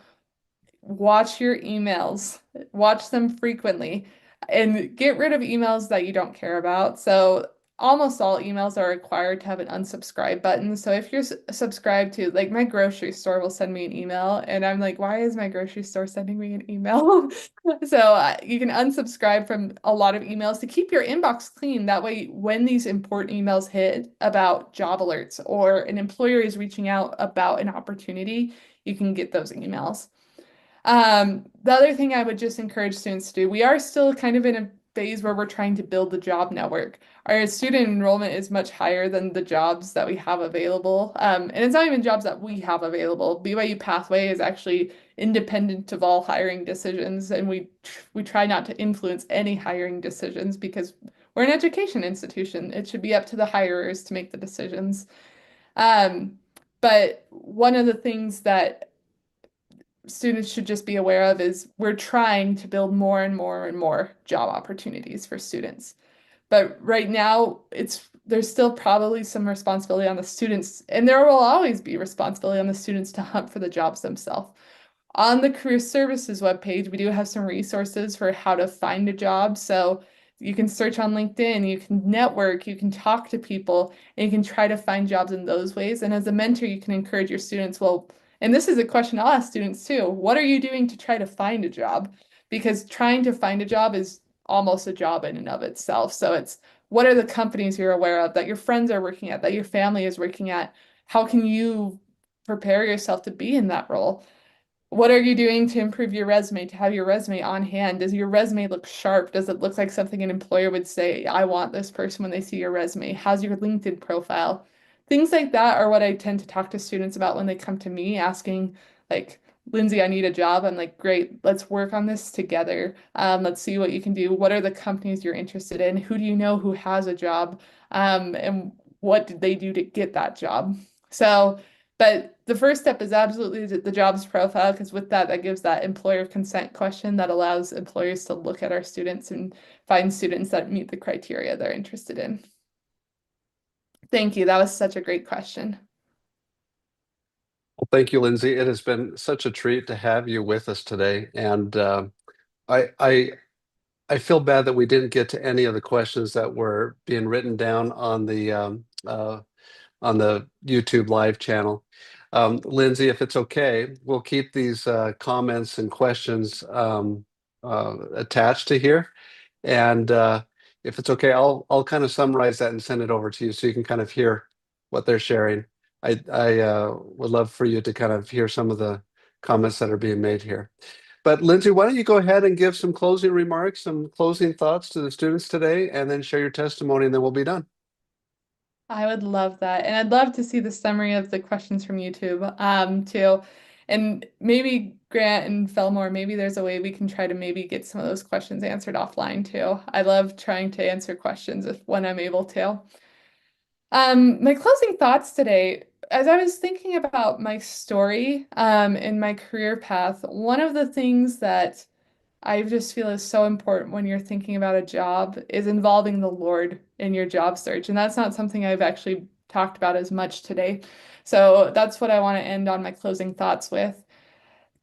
Watch your emails, watch them frequently, and get rid of emails that you don't care about. So almost all emails are required to have an unsubscribe button. So if you're subscribed to, like, my grocery store will send me an email, and I'm like, why is my grocery store sending me an email? So you can unsubscribe from a lot of emails to keep your inbox clean. That way, when these important emails hit about job alerts or an employer is reaching out about an opportunity, you can get those emails. The other thing I would just encourage students to do, we are still kind of in a phase where we're trying to build the job network. Our student enrollment is much higher than the jobs that we have available. And it's not even jobs that we have available. BYU Pathway is actually independent of all hiring decisions, and we try not to influence any hiring decisions because we're an education institution. It should be up to the hirers to make the decisions. But one of the things that students should just be aware of is we're trying to build more and more and more job opportunities for students. But right now, there's still probably some responsibility on the students, and there will always be responsibility on the students to hunt for the jobs themselves. On the Career Services webpage, we do have some resources for how to find a job. So you can search on LinkedIn, you can network, you can talk to people, and you can try to find jobs in those ways. And as a mentor, you can encourage your students, well, and this is a question I'll ask students too, what are you doing to try to find a job? Because trying to find a job is almost a job in and of itself. So it's, what are the companies you're aware of that your friends are working at, that your family is working at? How can you prepare yourself to be in that role? What are you doing to improve your resume, to have your resume on hand? Does your resume look sharp? Does it look like something an employer would say, I want this person when they see your resume? How's your LinkedIn profile? Things like that are what I tend to talk to students about when they come to me asking, like, Lindsay, I need a job. I'm like, great, let's work on this together. Let's see what you can do. What are the companies you're interested in? Who do you know who has a job? And what did they do to get that job? So, but the first step is absolutely the jobs profile, because with that, that gives that employer consent question that allows employers to look at our students and find students that meet the criteria they're interested in. Thank you. That was such a great question. Well, thank you, Lindsay. It has been such a treat to have you with us today. And I feel bad that we didn't get to any of the questions that were being written down on the YouTube live channel. Lindsay, if it's okay, we'll keep these comments and questions attached to here. And if it's okay, I'll kind of summarize that and send it over to you so you can kind of hear what they're sharing. I would love for you to kind of hear some of the comments that are being made here. But Lindsay, why don't you go ahead and give some closing remarks, some closing thoughts to the students today, and then share your testimony, and then we'll be done. I would love that. And I'd love to see the summary of the questions from YouTube too. And maybe Grant and Fillmore, maybe there's a way we can try to maybe get some of those questions answered offline too. I love trying to answer questions when I'm able to. My closing thoughts today, as I was thinking about my story and my career path, one of the things that I just feel is so important when you're thinking about a job is involving the Lord in your job search. And that's not something I've actually talked about as much today. So that's what I want to end on my closing thoughts with.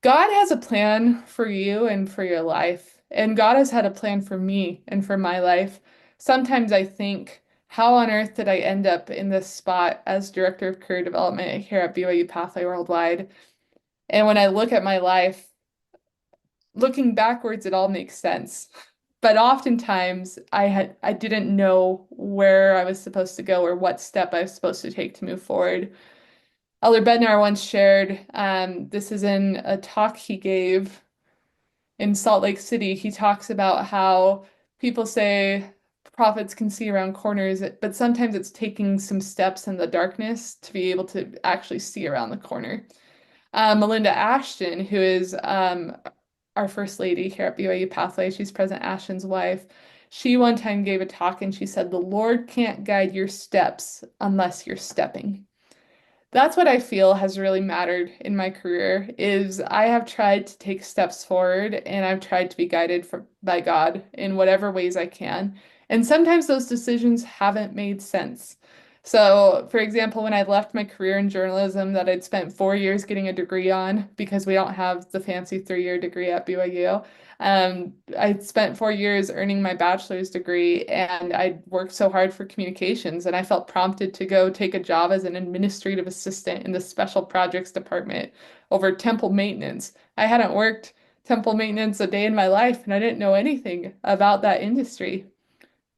God has a plan for you and for your life. And God has had a plan for me and for my life. Sometimes I think, how on earth did I end up in this spot as Director of Career Development here at BYU-Pathway Worldwide? And when I look at my life, looking backwards, it all makes sense. But oftentimes I didn't know where I was supposed to go or what step I was supposed to take to move forward. Elder Bednar once shared, this is in a talk he gave in Salt Lake City. He talks about how people say prophets can see around corners, but sometimes it's taking some steps in the darkness to be able to actually see around the corner. Melinda Ashton, who is our First Lady here at BYU-Pathway, she's President Ashton's wife. She one time gave a talk and she said, "The Lord can't guide your steps unless you're stepping." That's what I feel has really mattered in my career, is I have tried to take steps forward and I've tried to be guided by God in whatever ways I can. And sometimes those decisions haven't made sense. So, for example, when I left my career in journalism that I'd spent 4 years getting a degree on, because we don't have the fancy 3-year degree at BYU, I spent 4 years earning my bachelor's degree, and I worked so hard for communications, and I felt prompted to go take a job as an administrative assistant in the special projects department over temple maintenance. I hadn't worked temple maintenance a day in my life, and I didn't know anything about that industry.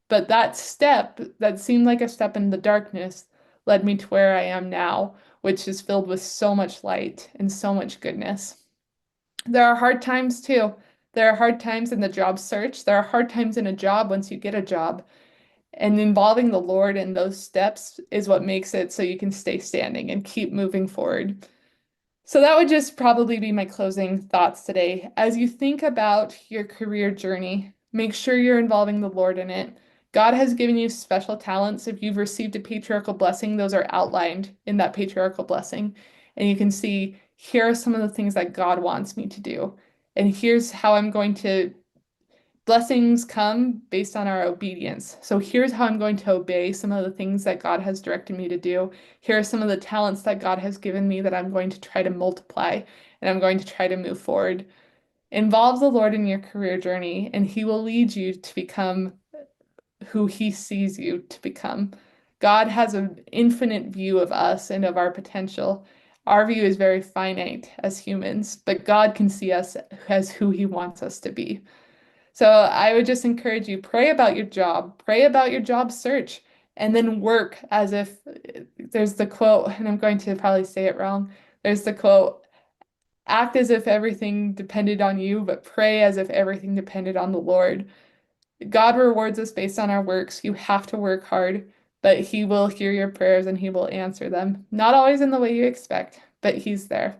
But that step that seemed like a step in the darkness led me to where I am now, which is filled with so much light and so much goodness. There are hard times too. There are hard times in the job search. There are hard times in a job once you get a job. And involving the Lord in those steps is what makes it so you can stay standing and keep moving forward. So that would just probably be my closing thoughts today. As you think about your career journey, make sure you're involving the Lord in it. God has given you special talents. If you've received a patriarchal blessing, those are outlined in that patriarchal blessing. And you can see, here are some of the things that God wants me to do. And here's how I'm going to, blessings come based on our obedience. So here's how I'm going to obey some of the things that God has directed me to do. Here are some of the talents that God has given me that I'm going to try to multiply, and I'm going to try to move forward. Involve the Lord in your career journey, and He will lead you to become who He sees you to become. God has an infinite view of us and of our potential. Our view is very finite as humans, but God can see us as who He wants us to be. So I would just encourage you, pray about your job, pray about your job search, and then work as if, there's the quote, and I'm going to probably say it wrong. There's the quote, act as if everything depended on you, but pray as if everything depended on the Lord. God rewards us based on our works. You have to work hard, but He will hear your prayers and He will answer them. Not always in the way you expect, but He's there.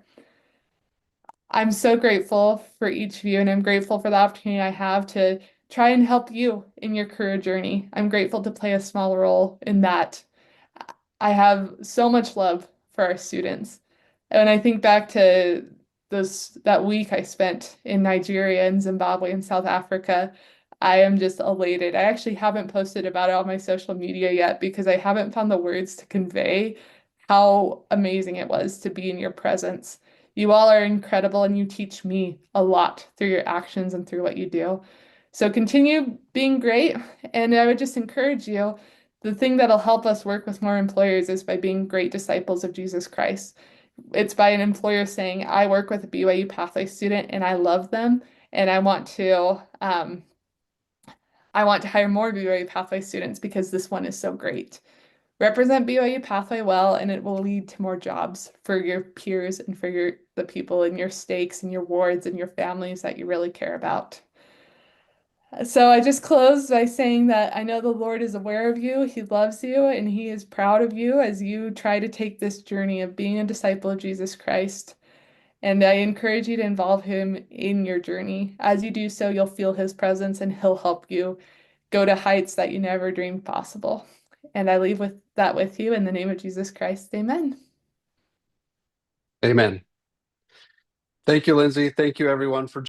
I'm so grateful for each of you, and I'm grateful for the opportunity I have to try and help you in your career journey. I'm grateful to play a small role in that. I have so much love for our students. And when I think back to that week I spent in Nigeria and Zimbabwe and South Africa, I am just elated. I actually haven't posted about it on my social media yet because I haven't found the words to convey how amazing it was to be in your presence. You all are incredible and you teach me a lot through your actions and through what you do. So continue being great. And I would just encourage you, the thing that'll help us work with more employers is by being great disciples of Jesus Christ. It's by an employer saying, I work with a BYU Pathway student and I love them and I want to hire more BYU Pathway students because this one is so great. Represent BYU Pathway well, and it will lead to more jobs for your peers and for the people in your stakes and your wards and your families that you really care about. So I just closed by saying that I know the Lord is aware of you, He loves you, and He is proud of you as you try to take this journey of being a disciple of Jesus Christ. And I encourage you to involve Him in your journey. As you do so, you'll feel His presence and He'll help you go to heights that you never dreamed possible. And I leave that with you in the name of Jesus Christ. Amen. Amen. Thank you, Lindsay. Thank you, everyone, for